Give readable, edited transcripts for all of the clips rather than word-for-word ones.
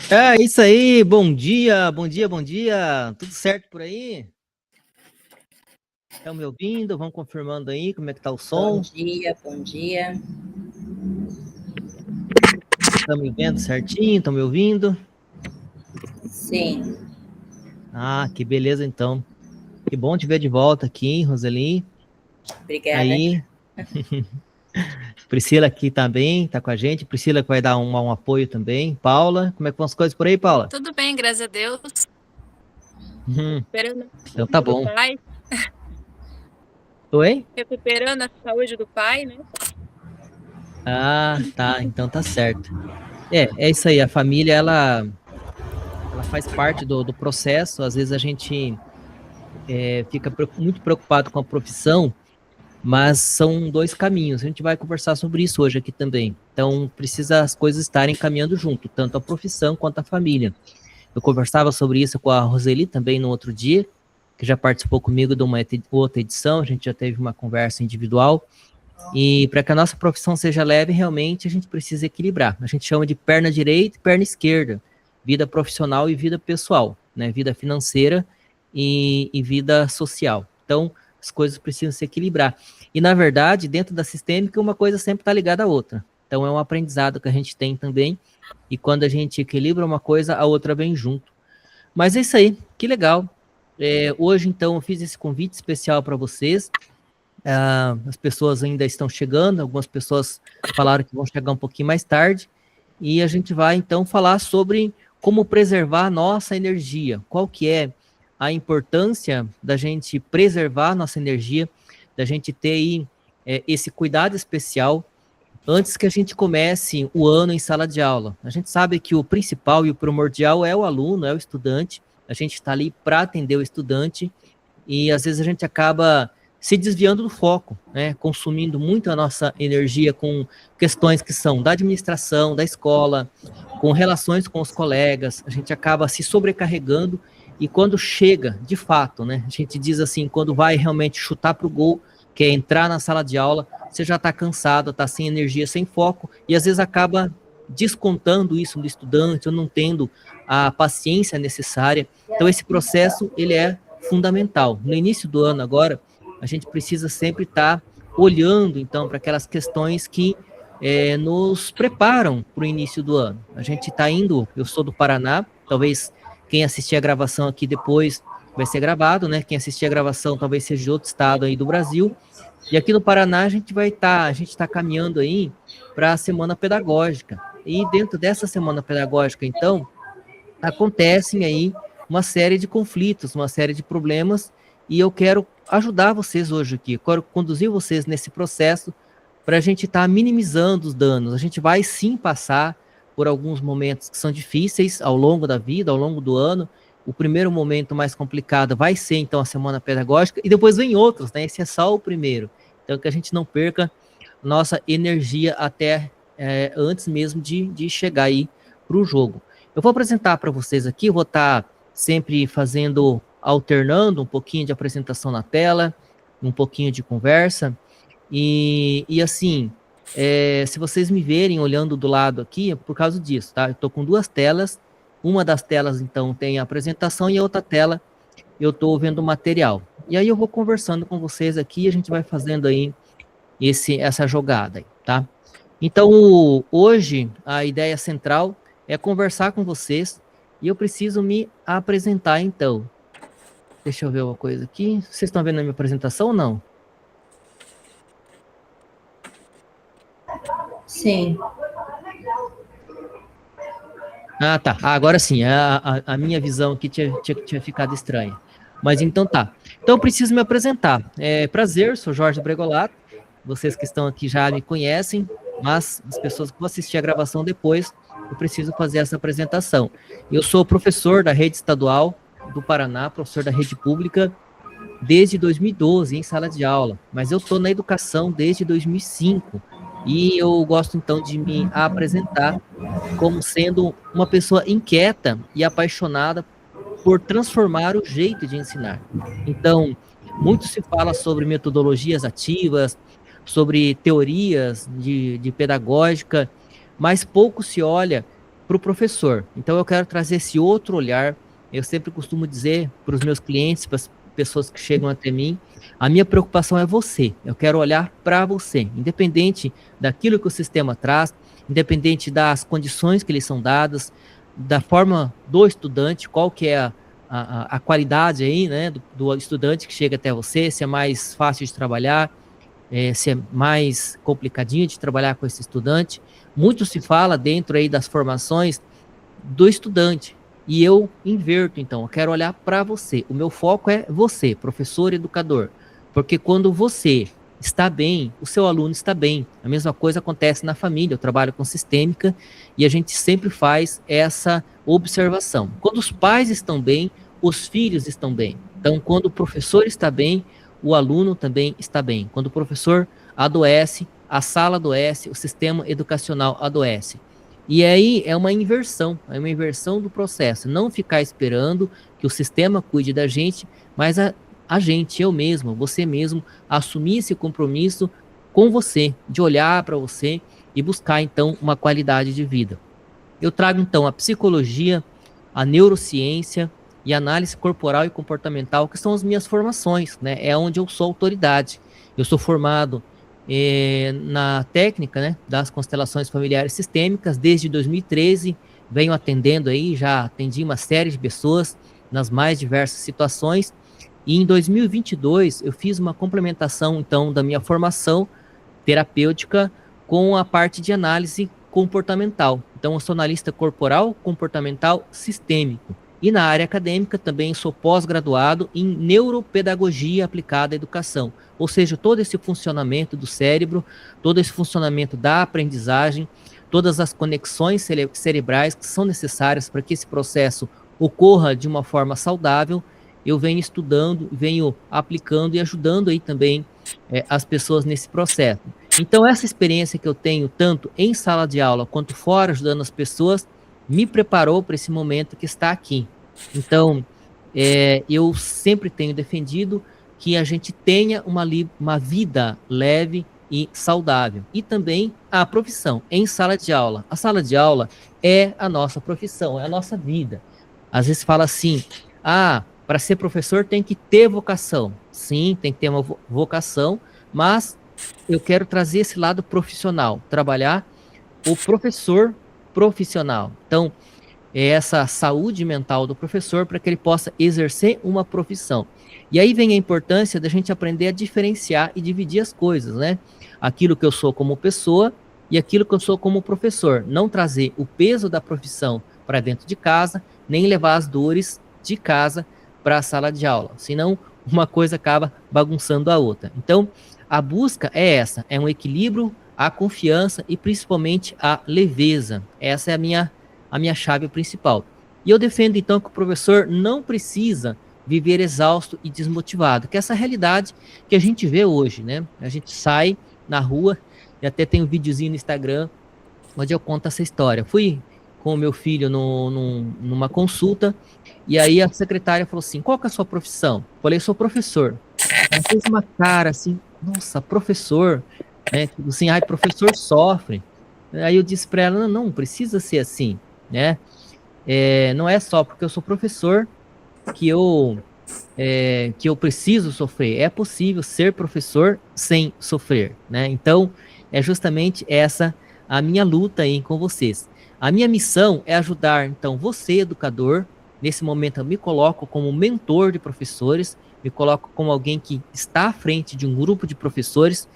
É isso aí, bom dia, bom dia, bom dia. Tudo certo por aí? Estão me ouvindo? Vão confirmando aí como é que tá o Bom som? dia, bom dia. Estão me vendo certinho? Estão me ouvindo? Sim, Ah, que beleza então. Que bom te ver de volta aqui, Roseli. obrigada. Aí, Priscila aqui também, tá com a gente. Priscila que vai dar um apoio também. Paula, como é que vão as coisas por aí, Paula? Tudo bem, graças a Deus. Uhum, Recuperando a então tá saúde do bom. pai. Oi? Recuperando a saúde do pai, né? Ah, tá, então tá certo. É isso aí, a família, ela faz parte do processo. Às vezes a gente fica muito preocupado com a profissão, mas são dois caminhos. A gente vai conversar sobre isso hoje aqui também. Então, precisa as coisas estarem caminhando junto, tanto a profissão quanto a família. Eu conversava sobre isso com a Roseli também no outro dia, que já participou comigo de uma outra edição, a gente já teve uma conversa individual. E para que a nossa profissão seja leve, realmente a gente precisa equilibrar. A gente chama de perna direita e perna esquerda, vida profissional e vida pessoal, né? Vida financeira e vida social. Então, as coisas precisam se equilibrar. E, na verdade, dentro da sistêmica, uma coisa sempre está ligada à outra. Então, é um aprendizado que a gente tem também. E quando a gente equilibra uma coisa, a outra vem junto. Mas é isso aí, que legal. Hoje, então, eu fiz esse convite especial para vocês. As pessoas ainda estão chegando, algumas pessoas falaram que vão chegar um pouquinho mais tarde, e a gente vai então falar sobre como preservar a nossa energia, qual que é a importância da gente preservar a nossa energia, da gente ter aí esse cuidado especial antes que a gente comece o ano em sala de aula. A gente sabe que o principal e o primordial é o aluno, é o estudante, a gente está ali para atender o estudante, e às vezes a gente acaba se desviando do foco, né? Consumindo muito a nossa energia com questões que são da administração, da escola, com relações com os colegas, a gente acaba se sobrecarregando e quando chega, de fato, né? A gente diz assim, quando vai realmente chutar para o gol, que é entrar na sala de aula, você já está cansado, está sem energia, sem foco, e às vezes acaba descontando isso do estudante, ou não tendo a paciência necessária. Então, esse processo, ele é fundamental. No início do ano agora, a gente precisa sempre estar olhando, então, para aquelas questões que nos preparam para o início do ano. A gente está indo, eu sou do Paraná, talvez quem assistir a gravação aqui depois vai ser gravado, né? Quem assistir a gravação talvez seja de outro estado aí do Brasil. E aqui no Paraná a gente está caminhando aí para a semana pedagógica. E dentro dessa semana pedagógica, então, acontecem aí uma série de conflitos, uma série de problemas, e eu quero ajudar vocês hoje aqui, quero conduzir vocês nesse processo para a gente estar minimizando os danos. A gente vai sim passar por alguns momentos que são difíceis ao longo da vida, ao longo do ano. O primeiro momento mais complicado vai ser, então, a semana pedagógica, e depois vem outros, né? Esse é só o primeiro. Então, que a gente não perca nossa energia até antes mesmo de chegar aí para o jogo. Eu vou apresentar para vocês aqui, vou estar sempre alternando um pouquinho de apresentação na tela, um pouquinho de conversa, e assim, se vocês me verem olhando do lado aqui, é por causa disso, tá? Eu estou com duas telas, uma das telas, então, tem a apresentação, e a outra tela eu estou vendo o material. E aí eu vou conversando com vocês aqui, e a gente vai fazendo aí essa jogada aí, tá? Então, hoje, a ideia central é conversar com vocês, e eu preciso me apresentar, então. Deixa eu ver uma coisa aqui. Vocês estão vendo a minha apresentação ou não? Sim. Ah, tá. Agora sim, a minha visão aqui tinha ficado estranha. Mas então tá. Então eu preciso me apresentar. Prazer, sou Jorge Bregolato. Vocês que estão aqui já me conhecem, mas as pessoas que vão assistir a gravação depois, eu preciso fazer essa apresentação. Eu sou professor da rede estadual do Paraná, professor da rede pública, desde 2012, em sala de aula, mas eu estou na educação desde 2005, e eu gosto então de me apresentar como sendo uma pessoa inquieta e apaixonada por transformar o jeito de ensinar. Então, muito se fala sobre metodologias ativas, sobre teorias de pedagógica, mas pouco se olha para o professor. Então eu quero trazer esse outro olhar. Eu sempre costumo dizer para os meus clientes, para as pessoas que chegam até mim, a minha preocupação é você. Eu quero olhar para você, independente daquilo que o sistema traz, independente das condições que lhe são dadas, da forma do estudante, qual que é a qualidade aí, né, do estudante que chega até você, se é mais fácil de trabalhar, se é mais complicadinho de trabalhar com esse estudante. Muito se fala dentro aí das formações do estudante, e eu inverto, então, eu quero olhar para você. O meu foco é você, professor e educador, porque quando você está bem, o seu aluno está bem. A mesma coisa acontece na família. Eu trabalho com sistêmica e a gente sempre faz essa observação. Quando os pais estão bem, os filhos estão bem. Então, quando o professor está bem, o aluno também está bem. Quando o professor adoece, a sala adoece, o sistema educacional adoece. E aí é uma inversão do processo. Não ficar esperando que o sistema cuide da gente, mas a gente, eu mesmo, você mesmo, assumir esse compromisso com você, de olhar para você e buscar, então, uma qualidade de vida. Eu trago, então, a psicologia, a neurociência e a análise corporal e comportamental, que são as minhas formações, né? É onde eu sou autoridade. Eu sou formado na técnica, né, das constelações familiares sistêmicas desde 2013, venho atendendo aí, já atendi uma série de pessoas nas mais diversas situações, e em 2022 eu fiz uma complementação, então, da minha formação terapêutica com a parte de análise comportamental. Então, eu sou analista corporal, comportamental, sistêmico. E na área acadêmica também sou pós-graduado em neuropedagogia aplicada à educação. Ou seja, todo esse funcionamento do cérebro, todo esse funcionamento da aprendizagem, todas as conexões cerebrais que são necessárias para que esse processo ocorra de uma forma saudável, eu venho estudando, venho aplicando e ajudando aí também as pessoas nesse processo. Então, essa experiência que eu tenho, tanto em sala de aula quanto fora, ajudando as pessoas, me preparou para esse momento que está aqui. Então, eu sempre tenho defendido que a gente tenha uma vida leve e saudável. E também a profissão em sala de aula. A sala de aula é a nossa profissão, é a nossa vida. Às vezes fala assim, para ser professor tem que ter vocação. Sim, tem que ter uma vocação, mas eu quero trazer esse lado profissional, trabalhar o professor profissional. Então, é essa saúde mental do professor para que ele possa exercer uma profissão. E aí vem a importância da gente aprender a diferenciar e dividir as coisas, né? Aquilo que eu sou como pessoa e aquilo que eu sou como professor. Não trazer o peso da profissão para dentro de casa, nem levar as dores de casa para a sala de aula. Senão, uma coisa acaba bagunçando a outra. Então, a busca é essa, é um equilíbrio, a confiança e principalmente a leveza. Essa é a minha chave principal. E eu defendo então que o professor não precisa viver exausto e desmotivado, que é essa realidade que a gente vê hoje, né? A gente sai na rua, e até tem um videozinho no Instagram onde eu conto essa história. Fui com o meu filho numa consulta, e aí a secretária falou assim, qual que é a sua profissão? Falei, sou professor. Ela fez uma cara assim, nossa, professor, né? Tipo assim, professor sofre. Aí eu disse para ela, não precisa ser assim, né? Não é só porque eu sou professor que eu preciso sofrer. É possível ser professor sem sofrer, né? Então, é justamente essa a minha luta aí com vocês. A minha missão é ajudar, então, você, educador. Nesse momento eu me coloco como mentor de professores, me coloco como alguém que está à frente de um grupo de professores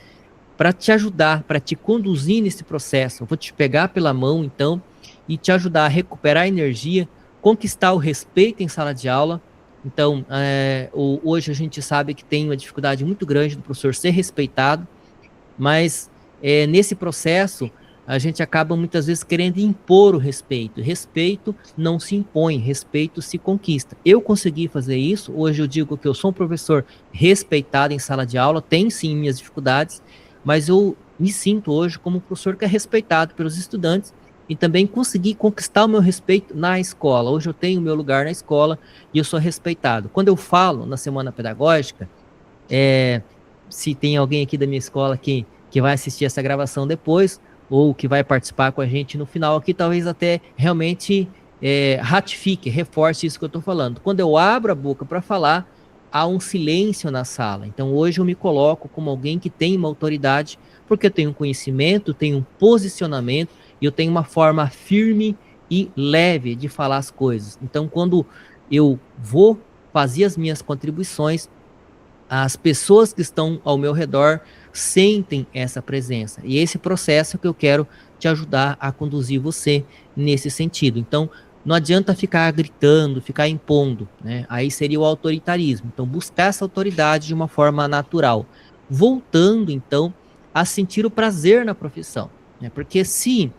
para te ajudar, para te conduzir nesse processo. Eu vou te pegar pela mão, então, e te ajudar a recuperar a energia, conquistar o respeito em sala de aula. Então, hoje a gente sabe que tem uma dificuldade muito grande do professor ser respeitado, mas nesse processo a gente acaba muitas vezes querendo impor o respeito. Respeito não se impõe, respeito se conquista. Eu consegui fazer isso, hoje eu digo que eu sou um professor respeitado em sala de aula, tem sim minhas dificuldades, mas eu me sinto hoje como um professor que é respeitado pelos estudantes e também consegui conquistar o meu respeito na escola. Hoje eu tenho o meu lugar na escola e eu sou respeitado. Quando eu falo na semana pedagógica, se tem alguém aqui da minha escola que vai assistir essa gravação depois, ou que vai participar com a gente no final aqui, talvez até realmente ratifique, reforce isso que eu estou falando. Quando eu abro a boca para falar, há um silêncio na sala. Então hoje eu me coloco como alguém que tem uma autoridade, porque eu tenho um conhecimento, tenho um posicionamento, e eu tenho uma forma firme e leve de falar as coisas. Então quando eu vou fazer as minhas contribuições, as pessoas que estão ao meu redor sentem essa presença. E esse processo que eu quero te ajudar a conduzir você nesse sentido. Então, não adianta ficar gritando, ficar impondo, né? Aí seria o autoritarismo. Então, buscar essa autoridade de uma forma natural. Voltando, então, a sentir o prazer na profissão, né? Porque se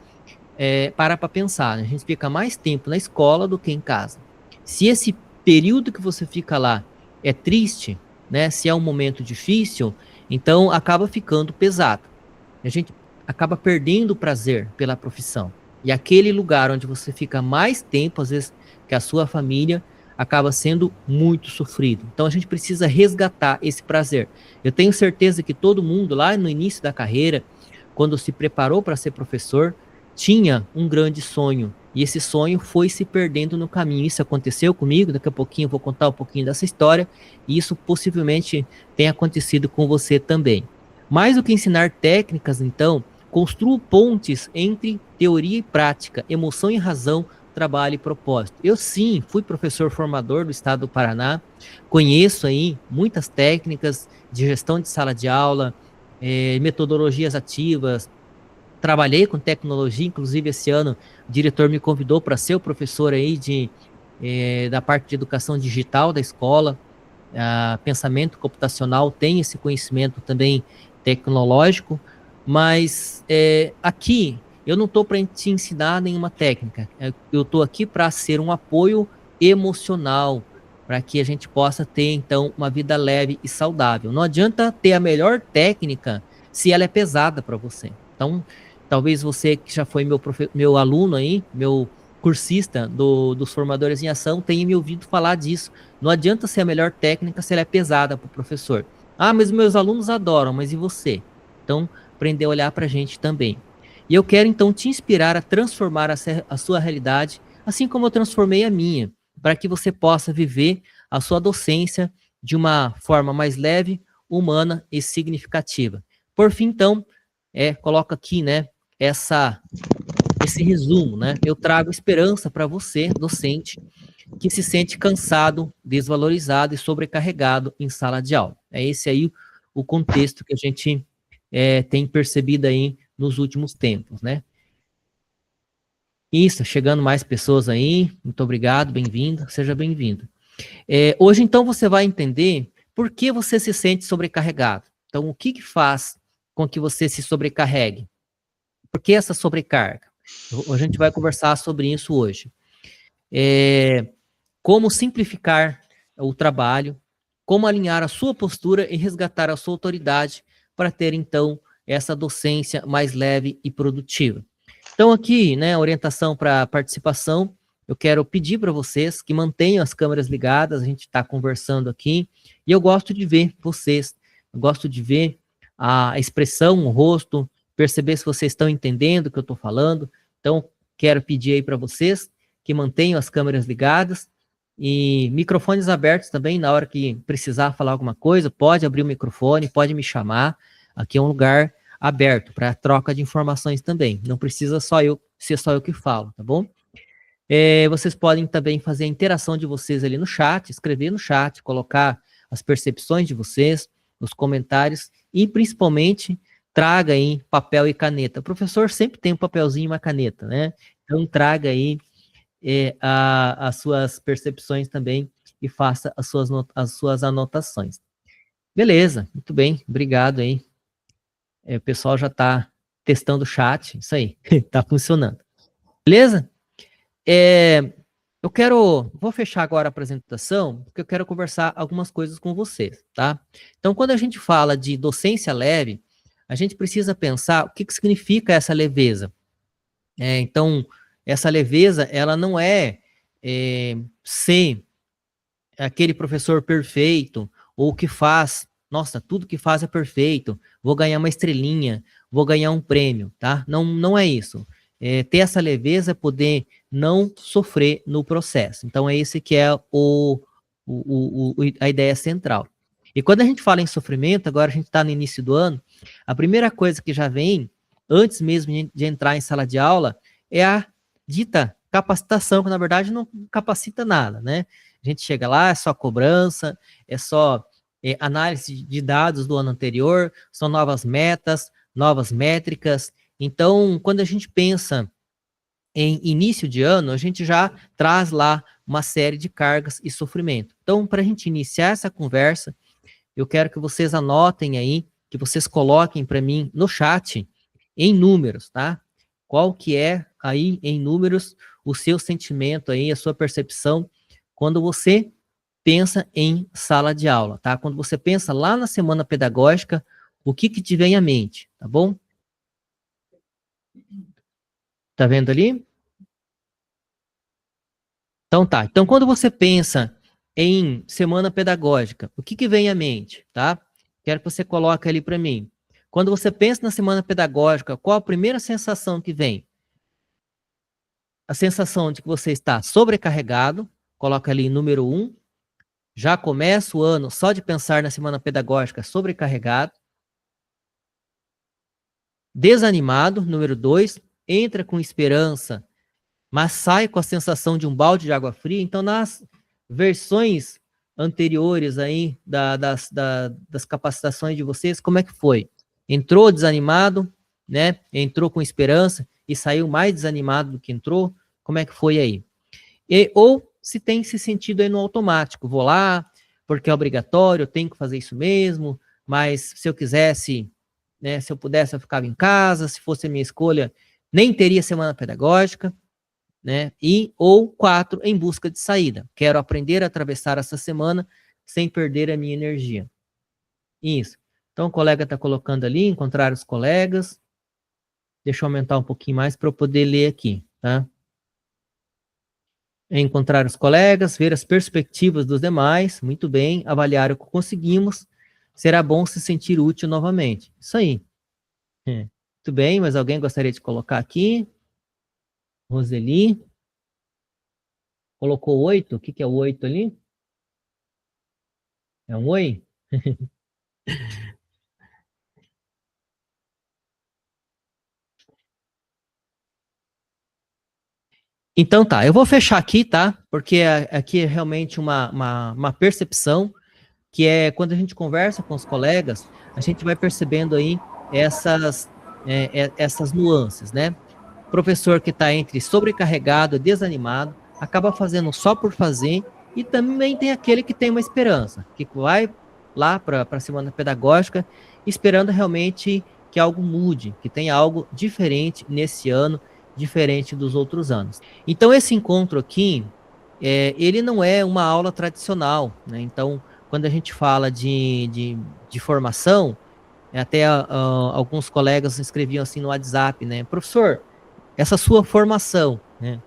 para pensar, né? A gente fica mais tempo na escola do que em casa. Se esse período que você fica lá é triste, né? Se é um momento difícil, então acaba ficando pesado. A gente acaba perdendo o prazer pela profissão. E aquele lugar onde você fica mais tempo, às vezes, que a sua família, acaba sendo muito sofrido. Então a gente precisa resgatar esse prazer. Eu tenho certeza que todo mundo lá no início da carreira, quando se preparou para ser professor, tinha um grande sonho. E esse sonho foi se perdendo no caminho. Isso aconteceu comigo, daqui a pouquinho eu vou contar um pouquinho dessa história, e isso possivelmente tem acontecido com você também. Mais do que ensinar técnicas, então, construa pontes entre teoria e prática, emoção e razão, trabalho e propósito. Eu sim, fui professor formador do estado do Paraná, conheço aí muitas técnicas de gestão de sala de aula, metodologias ativas, trabalhei com tecnologia, inclusive esse ano o diretor me convidou para ser o professor aí da parte de educação digital da escola. Pensamento computacional tem esse conhecimento também tecnológico, mas aqui eu não estou para te ensinar nenhuma técnica, eu estou aqui para ser um apoio emocional, para que a gente possa ter, então, uma vida leve e saudável. Não adianta ter a melhor técnica se ela é pesada para você. Então, talvez você que já foi meu aluno aí, meu cursista dos formadores em ação, tenha me ouvido falar disso. Não adianta ser a melhor técnica se ela é pesada para o professor. Ah, mas meus alunos adoram, mas e você? Então, aprender a olhar para a gente também. E eu quero, então, te inspirar a transformar a sua realidade, assim como eu transformei a minha, para que você possa viver a sua docência de uma forma mais leve, humana e significativa. Por fim, então, coloca aqui, né, esse resumo, né? Eu trago esperança para você, docente, que se sente cansado, desvalorizado e sobrecarregado em sala de aula. É esse aí o contexto que a gente tem percebido aí nos últimos tempos, né? Isso, chegando mais pessoas aí, muito obrigado, bem-vindo, seja bem-vindo. Hoje, então, você vai entender por que você se sente sobrecarregado. Então, o que faz com que você se sobrecarregue? Por que essa sobrecarga? A gente vai conversar sobre isso hoje. Como simplificar o trabalho, como alinhar a sua postura e resgatar a sua autoridade para ter, então, essa docência mais leve e produtiva. Então, aqui, né, orientação para participação, eu quero pedir para vocês que mantenham as câmeras ligadas, a gente está conversando aqui, e eu gosto de ver vocês, eu gosto de ver a expressão, o rosto, perceber se vocês estão entendendo o que eu estou falando. Então, quero pedir aí para vocês que mantenham as câmeras ligadas e microfones abertos também, na hora que precisar falar alguma coisa, pode abrir o microfone, pode me chamar, aqui é um lugar aberto para troca de informações também, não precisa ser só eu que falo, tá bom? Vocês podem também fazer a interação de vocês ali no chat, escrever no chat, colocar as percepções de vocês, os comentários, e principalmente traga aí papel e caneta. O professor sempre tem um papelzinho e uma caneta, né? Então traga aí as suas percepções também e faça as suas anotações. Beleza, muito bem, obrigado aí. O pessoal já está testando o chat, isso aí, está funcionando. Beleza? Vou fechar agora a apresentação, porque eu quero conversar algumas coisas com vocês, tá? Então, quando a gente fala de docência leve, a gente precisa pensar o que significa essa leveza. Então, essa leveza, ela não ser aquele professor perfeito, ou que faz nossa, tudo que faz é perfeito, vou ganhar uma estrelinha, vou ganhar um prêmio, tá? Não, não é isso. Ter essa leveza é poder não sofrer no processo. Então, é esse que é a ideia central. E quando a gente fala em sofrimento, agora a gente está no início do ano, a primeira coisa que já vem, antes mesmo de entrar em sala de aula, é a dita capacitação, que na verdade não capacita nada, né? A gente chega lá, é só cobrança, é só análise de dados do ano anterior, são novas metas, novas métricas. Então, quando a gente pensa em início de ano, a gente já traz lá uma série de cargas e sofrimento. Então, para a gente iniciar essa conversa, eu quero que vocês anotem aí, que vocês coloquem para mim no chat, em números, tá? Qual que é aí, em números, o seu sentimento aí, a sua percepção, quando você pensa em sala de aula, tá? Quando você pensa lá na semana pedagógica, o que te vem à mente, tá bom? Tá vendo ali? Então tá. Então quando você pensa em semana pedagógica, o que vem à mente, tá? Quero que você coloque ali para mim. Quando você pensa na semana pedagógica, qual a primeira sensação que vem? A sensação de que você está sobrecarregado, coloca ali número 1. Já começa o ano só de pensar na semana pedagógica sobrecarregado. Desanimado, número 2. Entra com esperança, mas sai com a sensação de um balde de água fria. Então, nas versões anteriores aí das capacitações de vocês, como é que foi? Entrou desanimado, né? Entrou com esperança e saiu mais desanimado do que entrou? Como é que foi aí? Ou se tem se sentido aí no automático, vou lá, porque é obrigatório, eu tenho que fazer isso mesmo, mas se eu quisesse, né, se eu pudesse, eu ficava em casa, se fosse a minha escolha, nem teria semana pedagógica, né? Ou 4, em busca de saída. Quero aprender a atravessar essa semana sem perder a minha energia. Isso. Então, o colega está colocando ali, encontrar os colegas. Deixa eu aumentar um pouquinho mais para eu poder ler aqui, tá? Encontrar os colegas, ver as perspectivas dos demais, muito bem, avaliar o que conseguimos, será bom se sentir útil novamente. Isso aí. Muito bem, mas alguém gostaria de colocar aqui? Roseli. Colocou 8, o que é o 8 ali? É um oi? Então tá, eu vou fechar aqui, tá? Porque aqui é realmente uma percepção que é quando a gente conversa com os colegas, a gente vai percebendo aí essas nuances, né? Professor que está entre sobrecarregado e desanimado, acaba fazendo só por fazer, e também tem aquele que tem uma esperança, que vai lá para a semana pedagógica, esperando realmente que algo mude, que tenha algo diferente nesse ano, diferente dos outros anos. Então, esse encontro aqui, ele não é uma aula tradicional, né? Então, quando a gente fala de formação, até alguns colegas escreviam assim no WhatsApp, né? Professor, essa sua formação, né?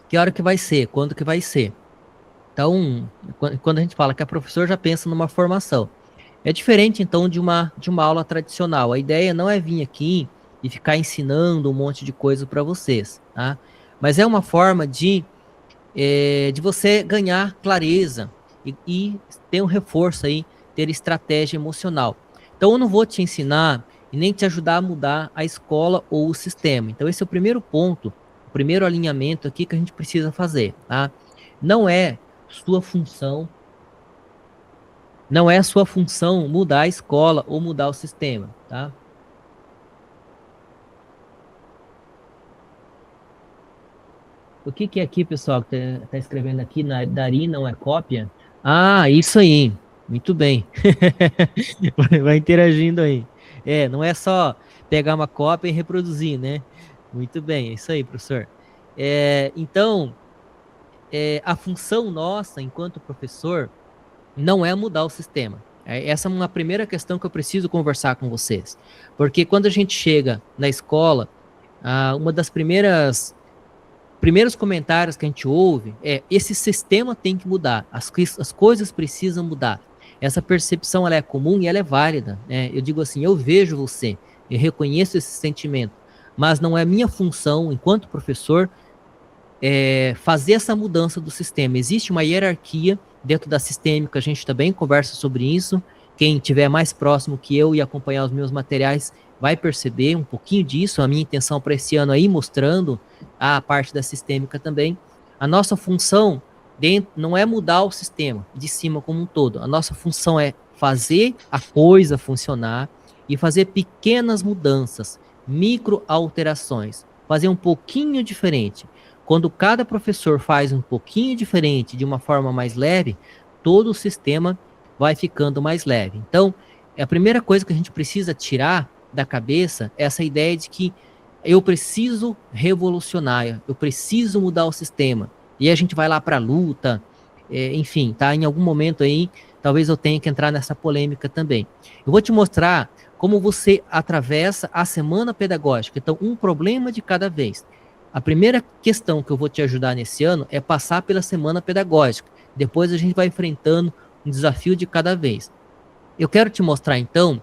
Que hora que vai ser? Quando que vai ser? Então, quando a gente fala que a professor já pensa numa formação, é diferente então de uma aula tradicional. A ideia não é vir aqui e ficar ensinando um monte de coisa para vocês, tá? Mas é uma forma de você ganhar clareza e ter um reforço aí, ter estratégia emocional. Então, eu não vou te ensinar e nem te ajudar a mudar a escola ou o sistema. Então, esse é o primeiro ponto, o primeiro alinhamento aqui que a gente precisa fazer, tá? Não é sua função, não é sua função mudar a escola ou mudar o sistema, tá? O que é aqui, pessoal, que tá escrevendo aqui, Dari não é cópia? Ah, isso aí. Muito bem. Vai interagindo aí. Não é só pegar uma cópia e reproduzir, né? Muito bem, é isso aí, professor. Então, a função nossa, enquanto professor, não é mudar o sistema. Essa é uma primeira questão que eu preciso conversar com vocês. Porque quando a gente chega na escola, uma das primeiros comentários que a gente ouve esse sistema tem que mudar, as coisas precisam mudar. essa percepção ela é comum e ela é válida, né? Eu digo assim, eu vejo você, eu reconheço esse sentimento, mas não é minha função, enquanto professor, fazer essa mudança do sistema. Existe uma hierarquia dentro da sistêmica, a gente também conversa sobre isso. Quem estiver mais próximo que eu e acompanhar os meus materiais vai perceber um pouquinho disso. A minha intenção para esse ano aí, mostrando a parte da sistêmica também. A nossa função não é mudar o sistema de cima como um todo. A nossa função é fazer a coisa funcionar e fazer pequenas mudanças, micro alterações, fazer um pouquinho diferente. Quando cada professor faz um pouquinho diferente, de uma forma mais leve, todo o sistema vai ficando mais leve. Então, a primeira coisa que a gente precisa tirar da cabeça é essa ideia de que eu preciso revolucionar, eu preciso mudar o sistema. E a gente vai lá para a luta, enfim, tá? Em algum momento aí, talvez eu tenha que entrar nessa polêmica também. Eu vou te mostrar como você atravessa a semana pedagógica. Então, um problema de cada vez. A primeira questão que eu vou te ajudar nesse ano é passar pela semana pedagógica. Depois a gente vai enfrentando um desafio de cada vez. Eu quero te mostrar, então,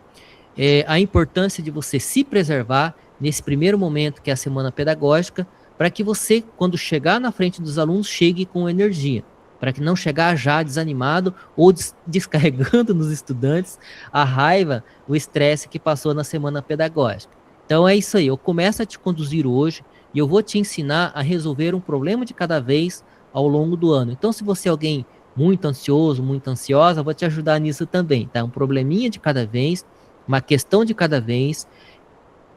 a importância de você se preservar nesse primeiro momento, que é a semana pedagógica, para que você, quando chegar na frente dos alunos, chegue com energia. Para que não chegar já desanimado ou descarregando nos estudantes a raiva, o estresse que passou na semana pedagógica. Então é isso aí, eu começo a te conduzir hoje e eu vou te ensinar a resolver um problema de cada vez ao longo do ano. Então, se você é alguém muito ansioso, muito ansiosa, eu vou te ajudar nisso também, tá? Um probleminha de cada vez, uma questão de cada vez,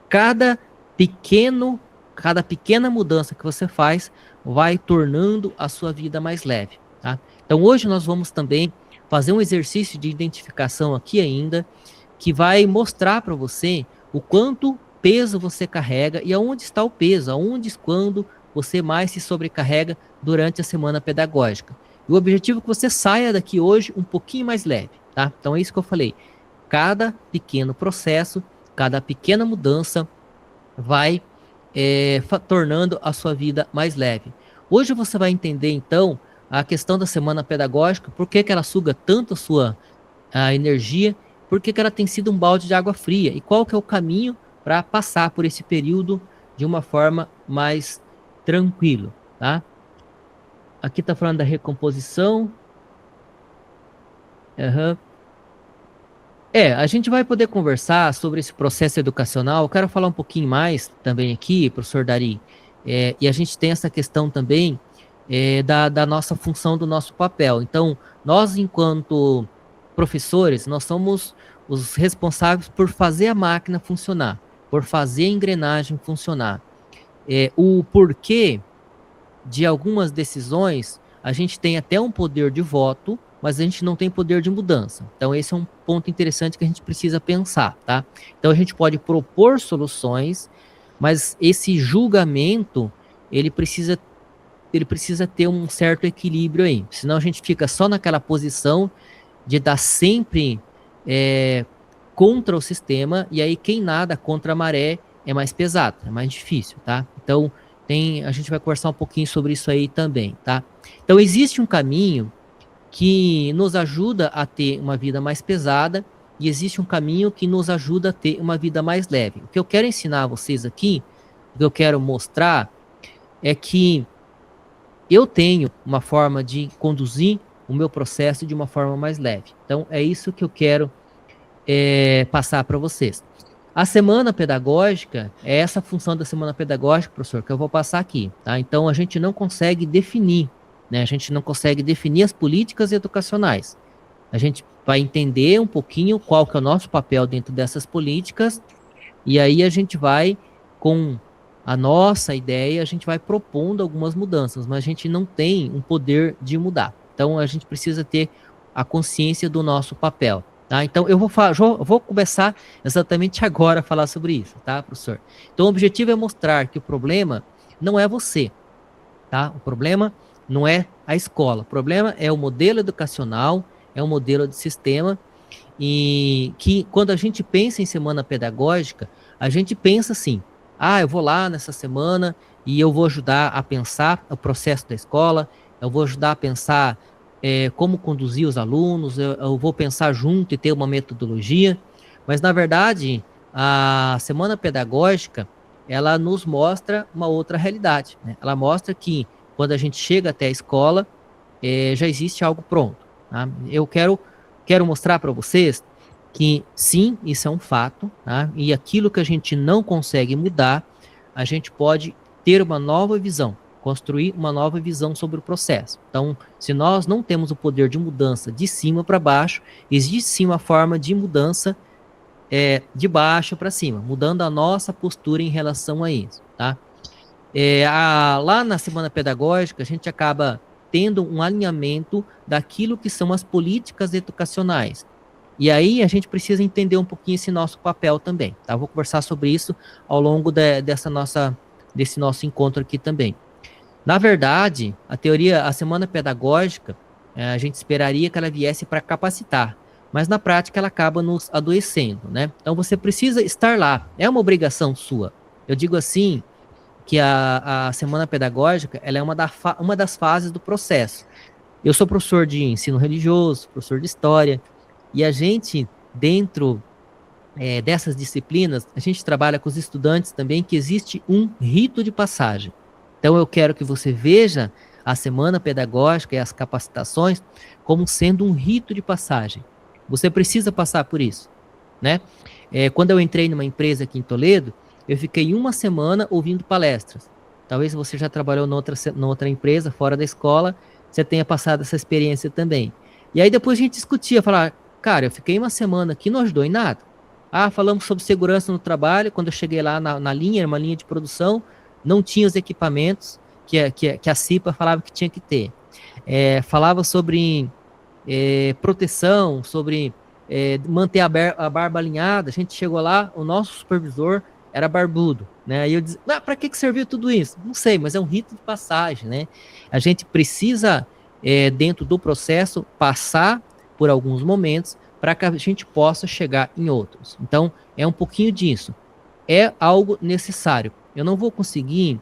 cada pequena mudança que você faz vai tornando a sua vida mais leve, tá? Então, hoje nós vamos também fazer um exercício de identificação aqui ainda, que vai mostrar para você o quanto peso você carrega e aonde está o peso, aonde e quando você mais se sobrecarrega durante a semana pedagógica. E o objetivo é que você saia daqui hoje um pouquinho mais leve, tá? Então é isso que eu falei. Cada pequeno processo, cada pequena mudança vai tornando a sua vida mais leve. Hoje você vai entender, então, a questão da semana pedagógica, por que ela suga tanto a energia, por que ela tem sido um balde de água fria e qual que é o caminho para passar por esse período de uma forma mais tranquila, tá? Aqui está falando da recomposição. Uhum. A gente vai poder conversar sobre esse processo educacional. Eu quero falar um pouquinho mais também aqui, professor Dari. E a gente tem essa questão também da nossa função, do nosso papel. Então, nós, enquanto professores, nós somos os responsáveis por fazer a máquina funcionar, por fazer a engrenagem funcionar. O porquê de algumas decisões, a gente tem até um poder de voto, mas a gente não tem poder de mudança. Então, esse é um ponto interessante que a gente precisa pensar, tá? Então, a gente pode propor soluções, mas esse julgamento, ele precisa ter um certo equilíbrio aí. Senão, a gente fica só naquela posição de dar sempre contra o sistema, e aí quem nada contra a maré é mais pesado, é mais difícil, tá? Então, a gente vai conversar um pouquinho sobre isso aí também, tá? Então, existe um caminho que nos ajuda a ter uma vida mais pesada e existe um caminho que nos ajuda a ter uma vida mais leve. O que eu quero ensinar a vocês aqui, o que eu quero mostrar, é que eu tenho uma forma de conduzir o meu processo de uma forma mais leve. Então, é isso que eu quero passar para vocês. A semana pedagógica, é essa função da semana pedagógica, professor, que eu vou passar aqui, tá? Então, a gente não consegue definir, né? A gente não consegue definir as políticas educacionais. A gente vai entender um pouquinho qual que é o nosso papel dentro dessas políticas, e aí a gente vai, com a nossa ideia, a gente vai propondo algumas mudanças, mas a gente não tem um poder de mudar. Então, a gente precisa ter a consciência do nosso papel. Tá? Então, eu vou começar exatamente agora a falar sobre isso, tá, professor? Então, o objetivo é mostrar que o problema não é você, tá? O problema não é a escola, o problema é o modelo educacional, é o modelo de sistema, e que quando a gente pensa em semana pedagógica, a gente pensa assim, eu vou lá nessa semana e eu vou ajudar a pensar o processo da escola, eu vou ajudar a pensar como conduzir os alunos, eu vou pensar junto e ter uma metodologia, mas na verdade a semana pedagógica ela nos mostra uma outra realidade, né? Ela mostra que quando a gente chega até a escola, já existe algo pronto, tá? Eu quero mostrar para vocês que sim, isso é um fato, tá? E aquilo que a gente não consegue mudar, a gente pode ter uma nova visão, construir uma nova visão sobre o processo. Então, se nós não temos o poder de mudança de cima para baixo, existe sim uma forma de mudança de baixo para cima, mudando a nossa postura em relação a isso, tá? Lá na semana pedagógica, a gente acaba tendo um alinhamento daquilo que são as políticas educacionais. E aí a gente precisa entender um pouquinho esse nosso papel também, tá? Eu vou conversar sobre isso ao longo desse nosso encontro aqui também. Na verdade, a semana pedagógica, a gente esperaria que ela viesse para capacitar, mas na prática ela acaba nos adoecendo, né? Então você precisa estar lá, é uma obrigação sua. Eu digo assim, que a semana pedagógica ela é uma das fases do processo. Eu sou professor de ensino religioso, professor de história, e a gente, dentro dessas disciplinas, a gente trabalha com os estudantes também que existe um rito de passagem. Então eu quero que você veja a semana pedagógica e as capacitações como sendo um rito de passagem. Você precisa passar por isso, né? Quando eu entrei numa empresa aqui em Toledo, eu fiquei uma semana ouvindo palestras. Talvez você já trabalhou noutra empresa, fora da escola, você tenha passado essa experiência também. E aí depois a gente discutia, falava, cara, eu fiquei uma semana aqui, não ajudou em nada. Falamos sobre segurança no trabalho, quando eu cheguei lá na linha, era uma linha de produção, não tinha os equipamentos que a CIPA falava que tinha que ter. Falava sobre proteção, sobre manter a barba alinhada. A gente chegou lá, o nosso supervisor era barbudo, né? E eu disse, para que serviu tudo isso? Não sei, mas é um rito de passagem, né? A gente precisa, dentro do processo, passar por alguns momentos para que a gente possa chegar em outros. Então, é um pouquinho disso. É algo necessário. Eu não vou conseguir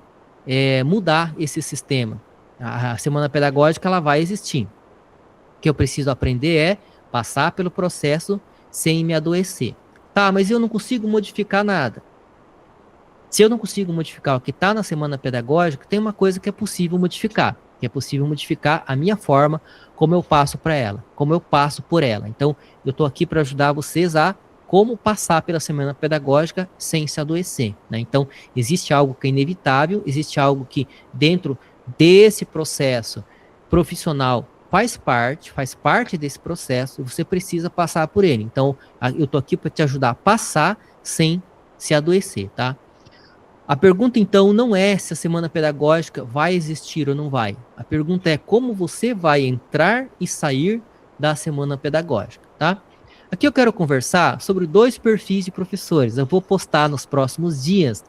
mudar esse sistema. A semana pedagógica ela vai existir. O que eu preciso aprender é passar pelo processo sem me adoecer. Tá, mas eu não consigo modificar nada. Se eu não consigo modificar o que está na semana pedagógica, tem uma coisa que é possível modificar, que é possível modificar a minha forma, como eu passo para ela, como eu passo por ela. Então, eu estou aqui para ajudar vocês a como passar pela semana pedagógica sem se adoecer, né? Então, existe algo que é inevitável, existe algo que dentro desse processo profissional faz parte desse processo, e você precisa passar por ele. Então, eu estou aqui para te ajudar a passar sem se adoecer, tá? A pergunta, então, não é se a semana pedagógica vai existir ou não vai. A pergunta é como você vai entrar e sair da semana pedagógica, tá? Aqui eu quero conversar sobre 2 perfis de professores. Eu vou postar nos próximos dias.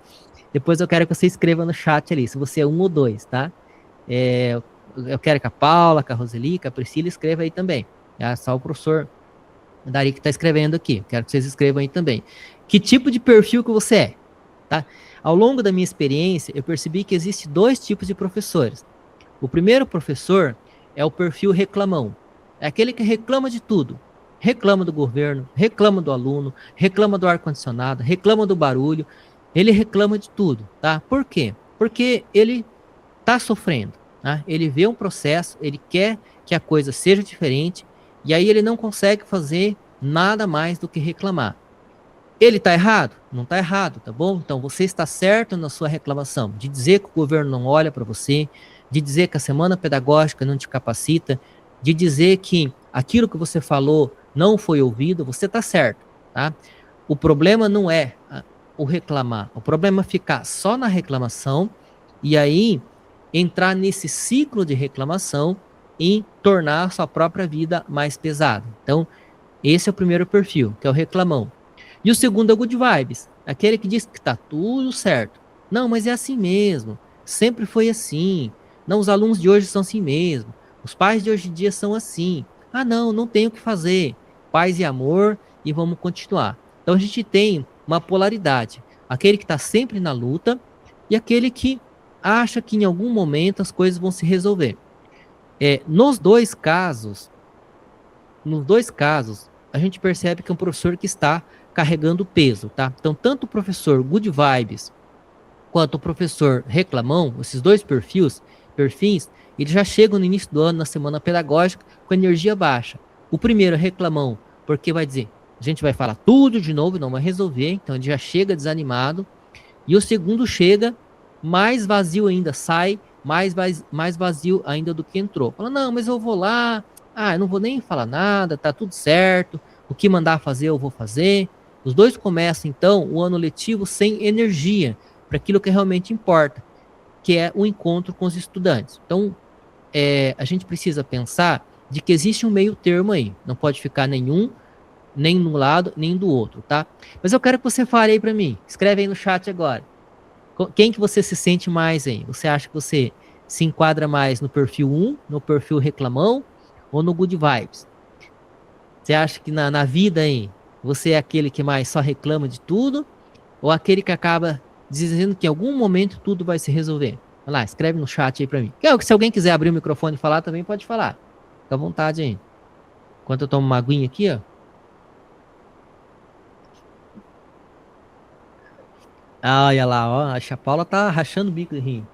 Depois eu quero que você escreva no chat ali, se você é 1 ou 2, tá? Eu quero que a Paula, que a Roseli, que a Priscila escreva aí também. Só o professor Dari que está escrevendo aqui. Quero que vocês escrevam aí também. Que tipo de perfil que você é, tá? Ao longo da minha experiência, eu percebi que existe 2 tipos de professores. O primeiro professor é o perfil reclamão. É aquele que reclama de tudo. Reclama do governo, reclama do aluno, reclama do ar-condicionado, reclama do barulho. Ele reclama de tudo, tá? Por quê? Porque ele está sofrendo, tá? Ele vê um processo, ele quer que a coisa seja diferente, e aí ele não consegue fazer nada mais do que reclamar. Ele está errado? Não está errado, tá bom? Então você está certo na sua reclamação, de dizer que o governo não olha para você, de dizer que a semana pedagógica não te capacita, de dizer que aquilo que você falou não foi ouvido, você está certo, tá? O problema não é o reclamar, o problema é ficar só na reclamação e aí entrar nesse ciclo de reclamação e tornar a sua própria vida mais pesada. Então, esse é o primeiro perfil, que é o reclamão. E o segundo é o good vibes, aquele que diz que está tudo certo. Não, mas é assim mesmo, sempre foi assim. Não, os alunos de hoje são assim mesmo, os pais de hoje em dia são assim. Não tem o que fazer. Paz e amor e vamos continuar. Então a gente tem uma polaridade. Aquele que está sempre na luta e aquele que acha que em algum momento as coisas vão se resolver. Nos dois casos, a gente percebe que é um professor que está carregando peso, tá? Então, tanto o professor good vibes quanto o professor reclamão, esses dois perfis, eles já chegam no início do ano, na semana pedagógica, com energia baixa. O primeiro reclamão, porque vai dizer, a gente vai falar tudo de novo, não vai resolver, então ele já chega desanimado. E o segundo chega mais vazio ainda, sai mais vazio ainda do que entrou. Fala, não, mas eu vou lá, eu não vou nem falar nada, tá tudo certo, o que mandar fazer eu vou fazer. Os dois começam, então, o ano letivo sem energia para aquilo que realmente importa, que é o encontro com os estudantes. Então, a gente precisa pensar de que existe um meio termo aí, não pode ficar nem de um lado, nem do outro, tá? Mas eu quero que você fale aí para mim, escreve aí no chat agora. Quem que você se sente mais aí? Você acha que você se enquadra mais no perfil 1, no perfil reclamão ou no good vibes? Você acha que na vida aí, você é aquele que mais só reclama de tudo ou aquele que acaba dizendo que em algum momento tudo vai se resolver? Vai lá, escreve no chat aí para mim. Se alguém quiser abrir o microfone e falar, também pode falar. Fica à vontade aí. Enquanto eu tomo uma aguinha aqui, ó. Olha lá, ó, a Paula tá rachando o bico de rir.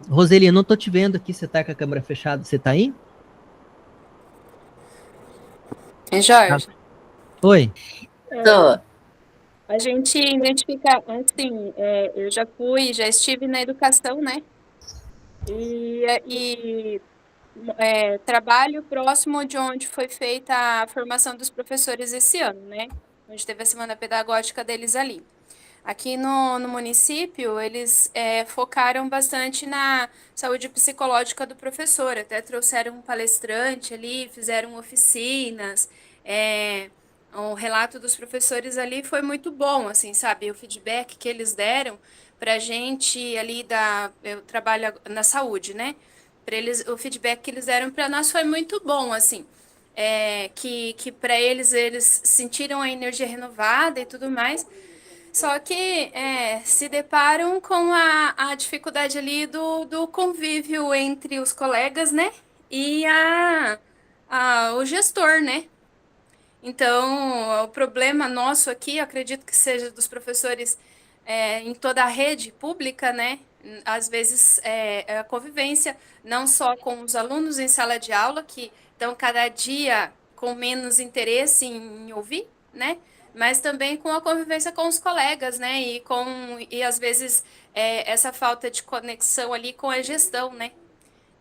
Roseli, eu não tô te vendo aqui, você tá com a câmera fechada, você tá aí? Jorge, Oi. Tô. a gente identifica, assim, eu já estive na educação, né? E trabalho próximo de onde foi feita a formação dos professores esse ano, né? Onde teve a semana pedagógica deles ali. Aqui no município, eles focaram bastante na saúde psicológica do professor, até trouxeram um palestrante ali, fizeram oficinas, o relato dos professores ali foi muito bom, assim, sabe? O feedback que eles deram para a gente ali eu trabalho na saúde, né? Para eles, o feedback que eles deram para nós foi muito bom, assim. Que para eles sentiram a energia renovada e tudo mais. Só que se deparam com a dificuldade ali do convívio entre os colegas, né? E o gestor, né? Então, o problema nosso aqui, acredito que seja dos professores em toda a rede pública, né? Às vezes, a convivência, não só com os alunos em sala de aula, que estão cada dia com menos interesse em ouvir, né? Mas também com a convivência com os colegas, né? E às vezes, essa falta de conexão ali com a gestão, né?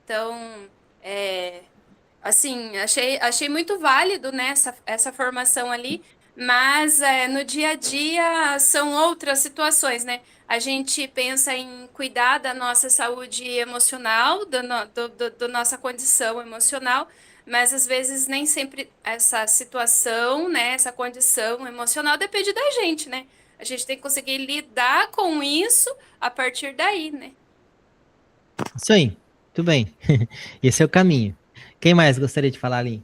Então, é, assim, achei muito válido, né, essa formação ali, mas no dia a dia são outras situações, né? A gente pensa em cuidar da nossa saúde emocional, da nossa condição emocional, mas às vezes nem sempre essa situação, né, essa condição emocional depende da gente, né? A gente tem que conseguir lidar com isso a partir daí, né? Isso aí, tudo bem. Esse é o caminho. Quem mais gostaria de falar ali?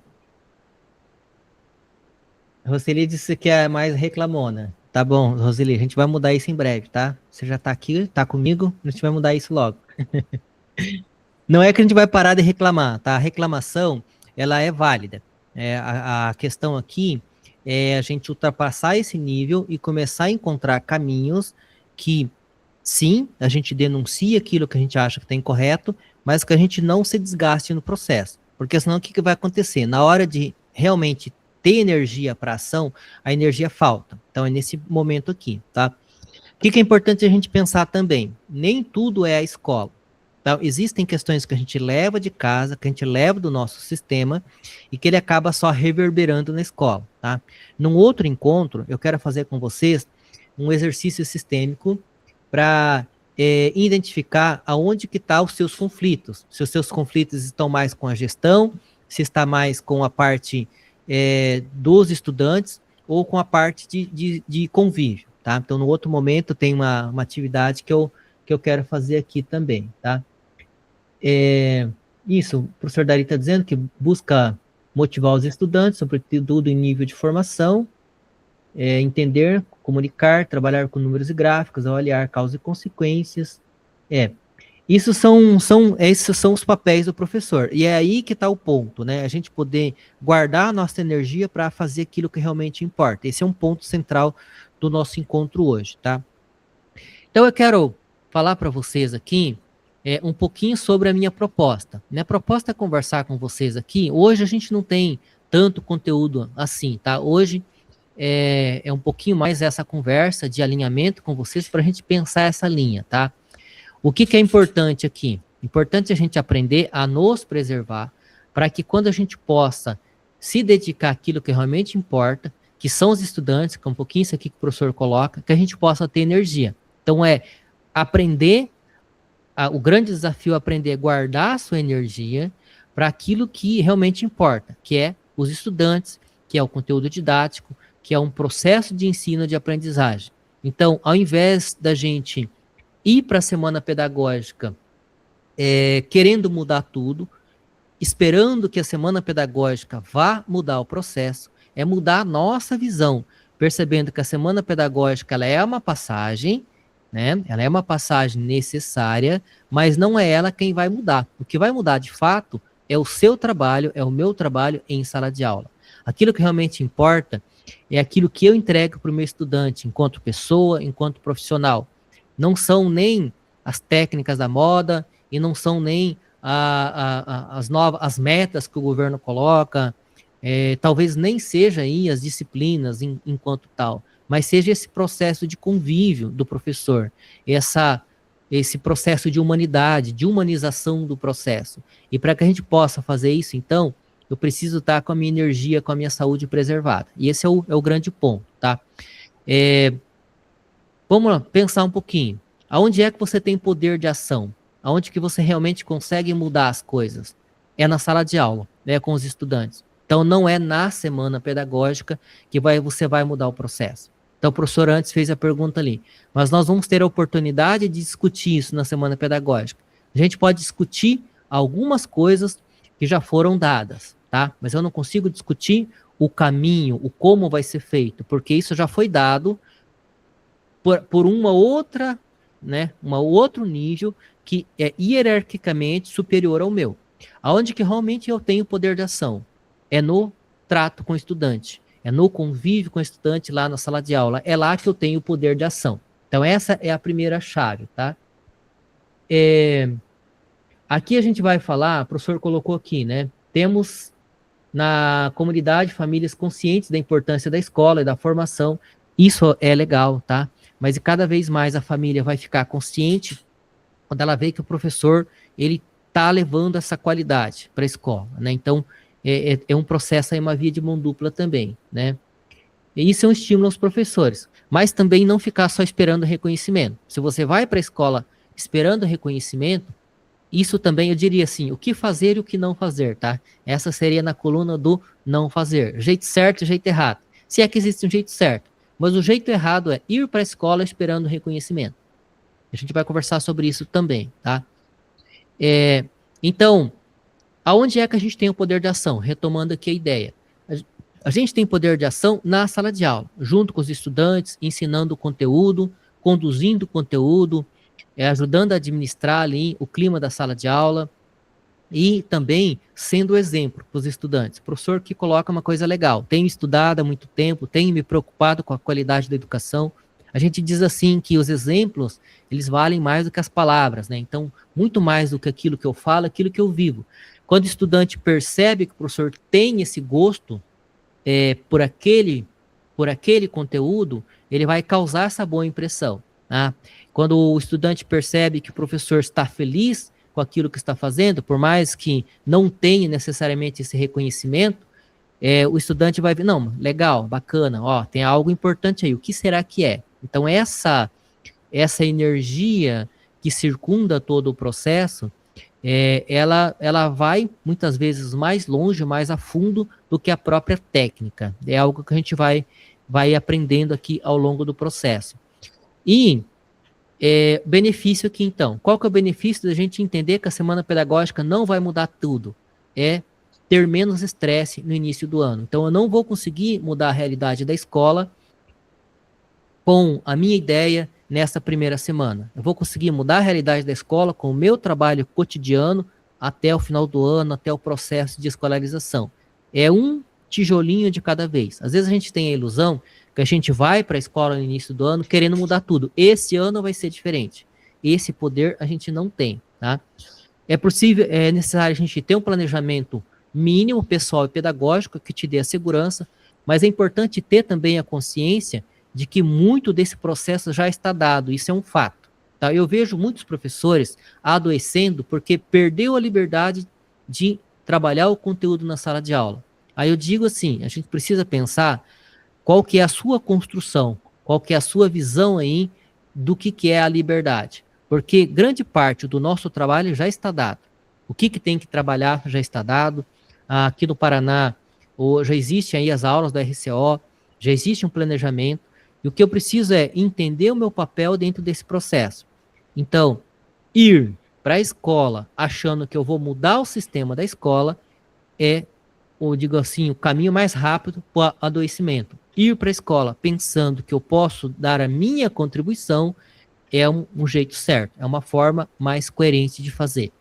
Roseli disse que é mais reclamona. Tá bom, Roseli, a gente vai mudar isso em breve, tá? Você já tá aqui, tá comigo, a gente vai mudar isso logo. Não é que a gente vai parar de reclamar, tá? A reclamação, ela é válida. A questão aqui é a gente ultrapassar esse nível e começar a encontrar caminhos que, sim, a gente denuncia aquilo que a gente acha que está incorreto, mas que a gente não se desgaste no processo. Porque senão o que vai acontecer? Na hora de realmente ter energia para ação, a energia falta. Então é nesse momento aqui, tá? O que é importante a gente pensar também? Nem tudo é a escola. Então, existem questões que a gente leva de casa, que a gente leva do nosso sistema e que ele acaba só reverberando na escola, tá? Num outro encontro, eu quero fazer com vocês um exercício sistêmico para identificar aonde que estão os seus conflitos. Se os seus conflitos estão mais com a gestão, se está mais com a parte dos estudantes ou com a parte de convívio, tá? Então, no outro momento, tem uma atividade que eu quero fazer aqui também, tá? Isso, o professor Dari está dizendo que busca motivar os estudantes, sobretudo em nível de formação, entender, comunicar, trabalhar com números e gráficos, avaliar causas e consequências. Esses são os papéis do professor. E é aí que está o ponto, né? A gente poder guardar a nossa energia para fazer aquilo que realmente importa. Esse é um ponto central do nosso encontro hoje, tá? Então eu quero falar para vocês aqui um pouquinho sobre a minha proposta. Minha proposta é conversar com vocês aqui. Hoje a gente não tem tanto conteúdo assim, tá? Hoje é um pouquinho mais essa conversa de alinhamento com vocês para a gente pensar essa linha, tá? O que é importante aqui? Importante a gente aprender a nos preservar para que quando a gente possa se dedicar àquilo que realmente importa, que são os estudantes, que é um pouquinho isso aqui que o professor coloca, que a gente possa ter energia. Então aprender, o grande desafio é aprender a guardar a sua energia para aquilo que realmente importa, que é os estudantes, que é o conteúdo didático, que é um processo de ensino de aprendizagem. Então, ao invés da gente ir para a semana pedagógica querendo mudar tudo, esperando que a semana pedagógica vá mudar o processo, é mudar a nossa visão, percebendo que a semana pedagógica ela é uma passagem, né? Ela é uma passagem necessária, mas não é ela quem vai mudar. O que vai mudar de fato é o seu trabalho, é o meu trabalho em sala de aula. Aquilo que realmente importa é aquilo que eu entrego para o meu estudante, enquanto pessoa, enquanto profissional. Não são nem as técnicas da moda e não são nem as metas que o governo coloca, talvez nem seja aí as disciplinas enquanto tal, mas seja esse processo de convívio do professor, esse processo de humanidade, de humanização do processo. E para que a gente possa fazer isso, então, eu preciso estar com a minha energia, com a minha saúde preservada. E esse é o grande ponto, tá? Vamos lá, pensar um pouquinho. Aonde é que você tem poder de ação? Aonde que você realmente consegue mudar as coisas? É na sala de aula, né, com os estudantes. Então, não é na semana pedagógica que você vai mudar o processo. Então, o professor antes fez a pergunta ali. Mas nós vamos ter a oportunidade de discutir isso na semana pedagógica. A gente pode discutir algumas coisas que já foram dadas, tá? Mas eu não consigo discutir o caminho, o como vai ser feito, porque isso já foi dado por uma outra, né, um outro nível que é hierarquicamente superior ao meu. Aonde que realmente eu tenho poder de ação? É no trato com o estudante, é no convívio com o estudante lá na sala de aula, é lá que eu tenho o poder de ação. Então essa é a primeira chave, tá? Aqui a gente vai falar, o professor colocou aqui, né? Temos na comunidade famílias conscientes da importância da escola e da formação. Isso é legal, tá? Mas cada vez mais a família vai ficar consciente quando ela vê que o professor ele está levando essa qualidade para a escola, né? Então é um processo aí, uma via de mão dupla também, né? E isso é um estímulo aos professores, mas também não ficar só esperando reconhecimento. Se você vai para a escola esperando reconhecimento, isso também eu diria assim, o que fazer e o que não fazer, tá? Essa seria na coluna do não fazer. Jeito certo e jeito errado. Se é que existe um jeito certo. Mas o jeito errado é ir para a escola esperando reconhecimento. A gente vai conversar sobre isso também, tá? Então, aonde é que a gente tem o poder de ação? Retomando aqui a ideia. A gente tem poder de ação na sala de aula, junto com os estudantes, ensinando o conteúdo, conduzindo o conteúdo, ajudando a administrar ali o clima da sala de aula e também sendo exemplo para os estudantes. O professor que coloca uma coisa legal, tenho estudado há muito tempo, tenho me preocupado com a qualidade da educação. A gente diz assim que os exemplos, eles valem mais do que as palavras, né? Então, muito mais do que aquilo que eu falo, aquilo que eu vivo. Quando o estudante percebe que o professor tem esse gosto por aquele conteúdo, ele vai causar essa boa impressão, tá? Quando o estudante percebe que o professor está feliz com aquilo que está fazendo, por mais que não tenha necessariamente esse reconhecimento, o estudante vai ver, não, legal, bacana, ó, tem algo importante aí, o que será que é? Então essa energia que circunda todo o processo, ela vai muitas vezes mais longe, mais a fundo do que a própria técnica. É algo que a gente vai aprendendo aqui ao longo do processo. E benefício aqui, então. Qual que é o benefício da gente entender que a semana pedagógica não vai mudar tudo? É ter menos estresse no início do ano. Então, eu não vou conseguir mudar a realidade da escola com a minha ideia nessa primeira semana. Eu vou conseguir mudar a realidade da escola com o meu trabalho cotidiano até o final do ano, até o processo de escolarização. É um tijolinho de cada vez. Às vezes a gente tem a ilusão que a gente vai para a escola no início do ano querendo mudar tudo. Esse ano vai ser diferente. Esse poder a gente não tem, tá? É necessário a gente ter um planejamento mínimo, pessoal e pedagógico, que te dê a segurança, mas é importante ter também a consciência de que muito desse processo já está dado, isso é um fato. Tá? Eu vejo muitos professores adoecendo porque perdeu a liberdade de trabalhar o conteúdo na sala de aula. Aí eu digo assim, a gente precisa pensar qual que é a sua construção, qual que é a sua visão aí do que é a liberdade. Porque grande parte do nosso trabalho já está dado. O que tem que trabalhar já está dado. Aqui no Paraná, já existem aí as aulas da RCO, já existe um planejamento, e o que eu preciso é entender o meu papel dentro desse processo. Então, ir para a escola achando que eu vou mudar o sistema da escola é, ou digo assim, o caminho mais rápido para o adoecimento. Ir para a escola pensando que eu posso dar a minha contribuição é um jeito certo, é uma forma mais coerente de fazer.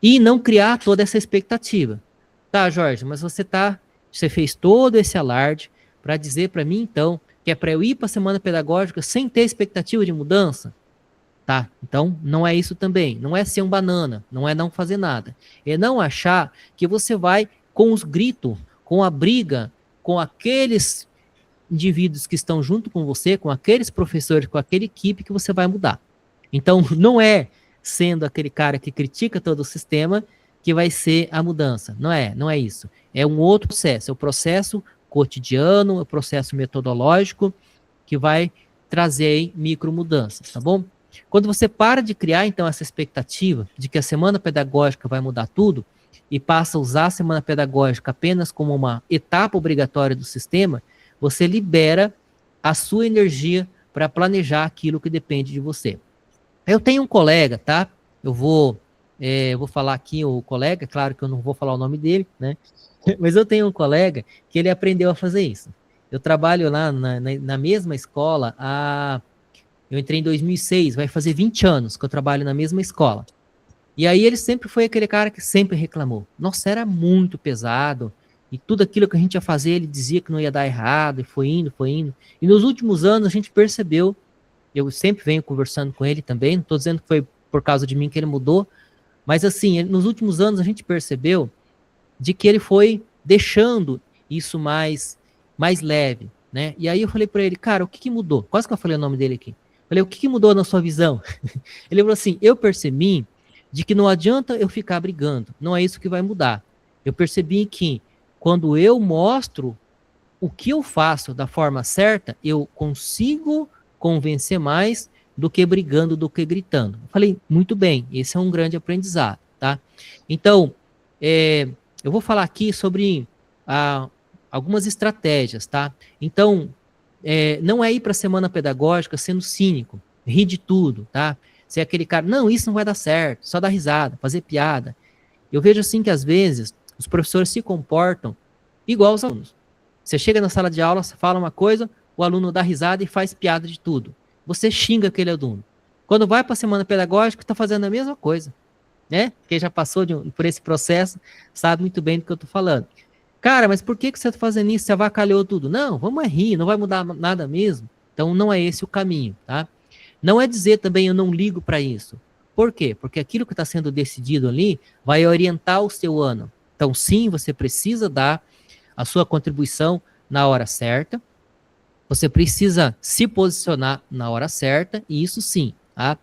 E não criar toda essa expectativa. Tá, Jorge, mas você fez todo esse alarde para dizer para mim, então, que é para eu ir para a semana pedagógica sem ter expectativa de mudança? Tá, então não é isso também. Não é ser um banana, não é não fazer nada. É não achar que você vai com os gritos, com a briga, com aqueles indivíduos que estão junto com você, com aqueles professores, com aquela equipe que você vai mudar. Então, não é sendo aquele cara que critica todo o sistema que vai ser a mudança. Não é isso. É um outro processo, é o processo cotidiano, é o processo metodológico que vai trazer aí micro mudanças, tá bom? Quando você para de criar, então, essa expectativa de que a semana pedagógica vai mudar tudo e passa a usar a semana pedagógica apenas como uma etapa obrigatória do sistema, você libera a sua energia para planejar aquilo que depende de você. Eu tenho um colega, tá? Eu vou falar aqui o colega, claro que eu não vou falar o nome dele, né? Mas eu tenho um colega que ele aprendeu a fazer isso. Eu trabalho lá na mesma escola eu entrei em 2006, vai fazer 20 anos que eu trabalho na mesma escola. E aí ele sempre foi aquele cara que sempre reclamou. Nossa, era muito pesado. E tudo aquilo que a gente ia fazer, ele dizia que não ia dar errado, e foi indo. E nos últimos anos a gente percebeu, eu sempre venho conversando com ele também, não estou dizendo que foi por causa de mim que ele mudou, mas assim, nos últimos anos a gente percebeu de que ele foi deixando isso mais leve, né? E aí eu falei para ele, cara, o que mudou? Quase que eu falei o nome dele aqui. Falei, o que mudou na sua visão? Ele falou assim, eu percebi de que não adianta eu ficar brigando, não é isso que vai mudar. Eu percebi que quando eu mostro o que eu faço da forma certa, eu consigo convencer mais do que brigando, do que gritando. Eu falei, muito bem, esse é um grande aprendizado, tá? Então, eu vou falar aqui sobre algumas estratégias, tá? Então, não é ir para a semana pedagógica sendo cínico, rir de tudo, tá? Ser aquele cara, não, isso não vai dar certo, só dar risada, fazer piada. Eu vejo assim que às vezes os professores se comportam igual aos alunos. Você chega na sala de aula, você fala uma coisa, o aluno dá risada e faz piada de tudo. Você xinga aquele aluno. Quando vai para a semana pedagógica, está fazendo a mesma coisa, né? Quem já passou por esse processo sabe muito bem do que eu estou falando. Cara, mas por que você está fazendo isso? Você avacalhou tudo. Não, vamos rir, não vai mudar nada mesmo. Então não é esse o caminho, tá? Não é dizer também eu não ligo para isso. Por quê? Porque aquilo que está sendo decidido ali vai orientar o seu ano. Então sim, você precisa dar a sua contribuição na hora certa, você precisa se posicionar na hora certa, e isso sim, tá?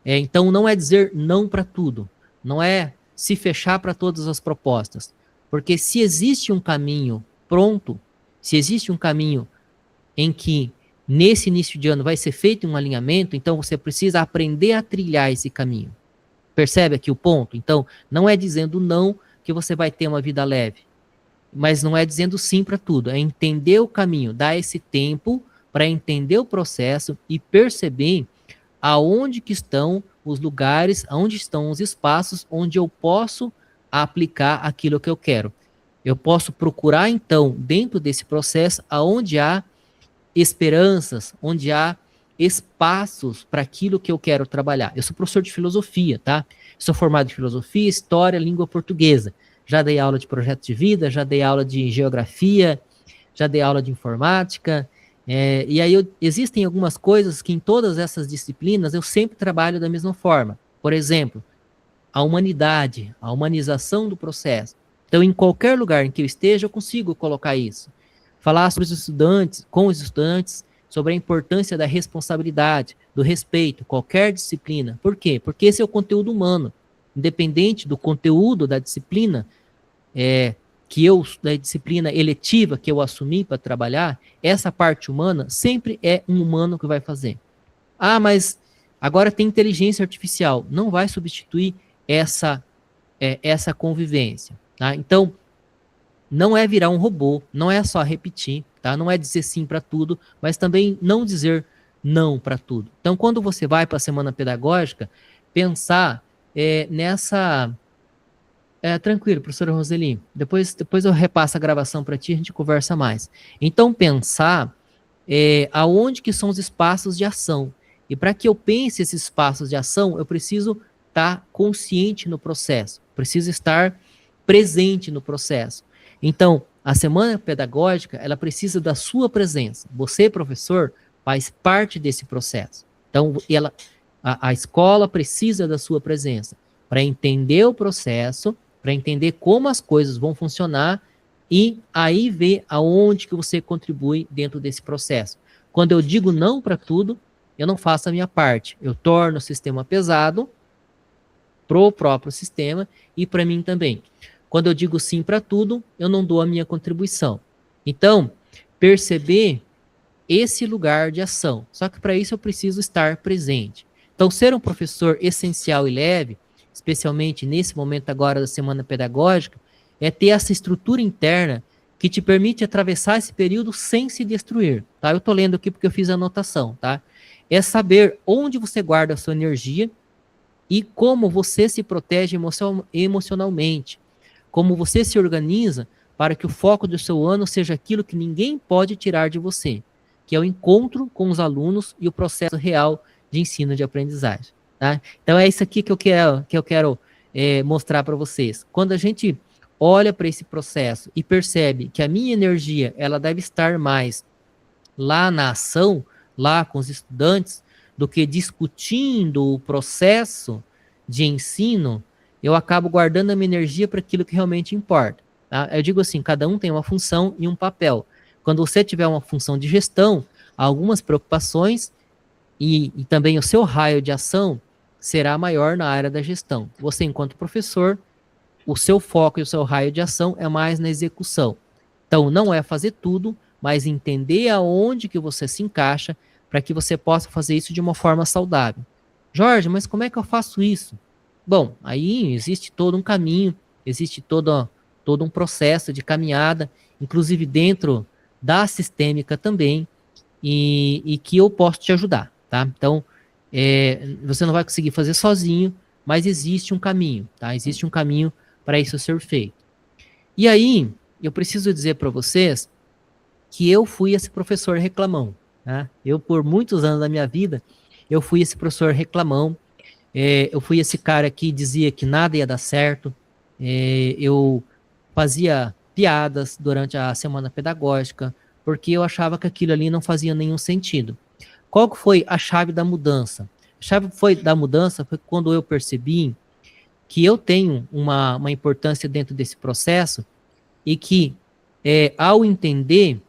Então não é dizer não para tudo, não é se fechar para todas as propostas, porque se existe um caminho pronto, se existe um caminho em que nesse início de ano vai ser feito um alinhamento, então você precisa aprender a trilhar esse caminho. Percebe aqui o ponto? Então, não é dizendo não que você vai ter uma vida leve, mas não é dizendo sim para tudo, é entender o caminho, dar esse tempo para entender o processo e perceber aonde que estão os lugares, aonde estão os espaços onde eu posso aplicar aquilo que eu quero. Eu posso procurar, então, dentro desse processo, aonde há esperanças, onde há espaços para aquilo que eu quero trabalhar. Eu sou professor de filosofia, tá? Sou formado em filosofia, história, língua portuguesa. Já dei aula de projeto de vida, já dei aula de geografia, já dei aula de informática. E aí existem algumas coisas que em todas essas disciplinas eu sempre trabalho da mesma forma. Por exemplo, a humanidade, a humanização do processo. Então, em qualquer lugar em que eu esteja, eu consigo colocar isso. Falar sobre os estudantes, com os estudantes, sobre a importância da responsabilidade, do respeito, qualquer disciplina. Por quê? Porque esse é o conteúdo humano. Independente do conteúdo da disciplina, da disciplina eletiva que eu assumi para trabalhar, essa parte humana sempre é um humano que vai fazer. Ah, mas agora tem inteligência artificial. Não vai substituir essa convivência. Tá? Então, não é virar um robô, não é só repetir, tá? Não é dizer sim para tudo, mas também não dizer não para tudo. Então, quando você vai para a semana pedagógica, pensar nessa... tranquilo, professora Roseli, depois eu repasso a gravação para ti, a gente conversa mais. Então, pensar aonde que são os espaços de ação. E para que eu pense esses espaços de ação, eu preciso estar consciente no processo, preciso estar presente no processo. Então, a semana pedagógica, ela precisa da sua presença. Você, professor, faz parte desse processo. Então, a escola precisa da sua presença para entender o processo, para entender como as coisas vão funcionar e aí ver aonde que você contribui dentro desse processo. Quando eu digo não para tudo, eu não faço a minha parte. Eu torno o sistema pesado pro próprio sistema e para mim também. Quando eu digo sim para tudo, eu não dou a minha contribuição. Então, perceber esse lugar de ação. Só que para isso eu preciso estar presente. Então, ser um professor essencial e leve, especialmente nesse momento agora da semana pedagógica, é ter essa estrutura interna que te permite atravessar esse período sem se destruir. Tá? Eu estou lendo aqui porque eu fiz a anotação. Tá? É saber onde você guarda a sua energia e como você se protege emocionalmente. Como você se organiza para que o foco do seu ano seja aquilo que ninguém pode tirar de você, que é o encontro com os alunos e o processo real de ensino e de aprendizagem. Tá? Então é isso aqui que eu quero mostrar para vocês. Quando a gente olha para esse processo e percebe que a minha energia ela deve estar mais lá na ação, lá com os estudantes, do que discutindo o processo de ensino, eu acabo guardando a minha energia para aquilo que realmente importa. Tá? Eu digo assim, cada um tem uma função e um papel. Quando você tiver uma função de gestão, algumas preocupações e também o seu raio de ação será maior na área da gestão. Você, enquanto professor, o seu foco e o seu raio de ação é mais na execução. Então, não é fazer tudo, mas entender aonde que você se encaixa para que você possa fazer isso de uma forma saudável. Jorge, mas como é que eu faço isso? Bom, aí existe todo um caminho, existe todo um processo de caminhada, inclusive dentro da sistêmica também, e que eu posso te ajudar, tá? Então, você não vai conseguir fazer sozinho, mas existe um caminho, tá? Existe um caminho para isso ser feito. E aí, eu preciso dizer para vocês que eu fui esse professor reclamão, tá? Eu, por muitos anos da minha vida, eu fui esse professor reclamão, eu fui esse cara que dizia que nada ia dar certo, eu fazia piadas durante a semana pedagógica, porque eu achava que aquilo ali não fazia nenhum sentido. Qual que foi a chave da mudança? A chave da mudança foi quando eu percebi que eu tenho uma importância dentro desse processo e que, ao entender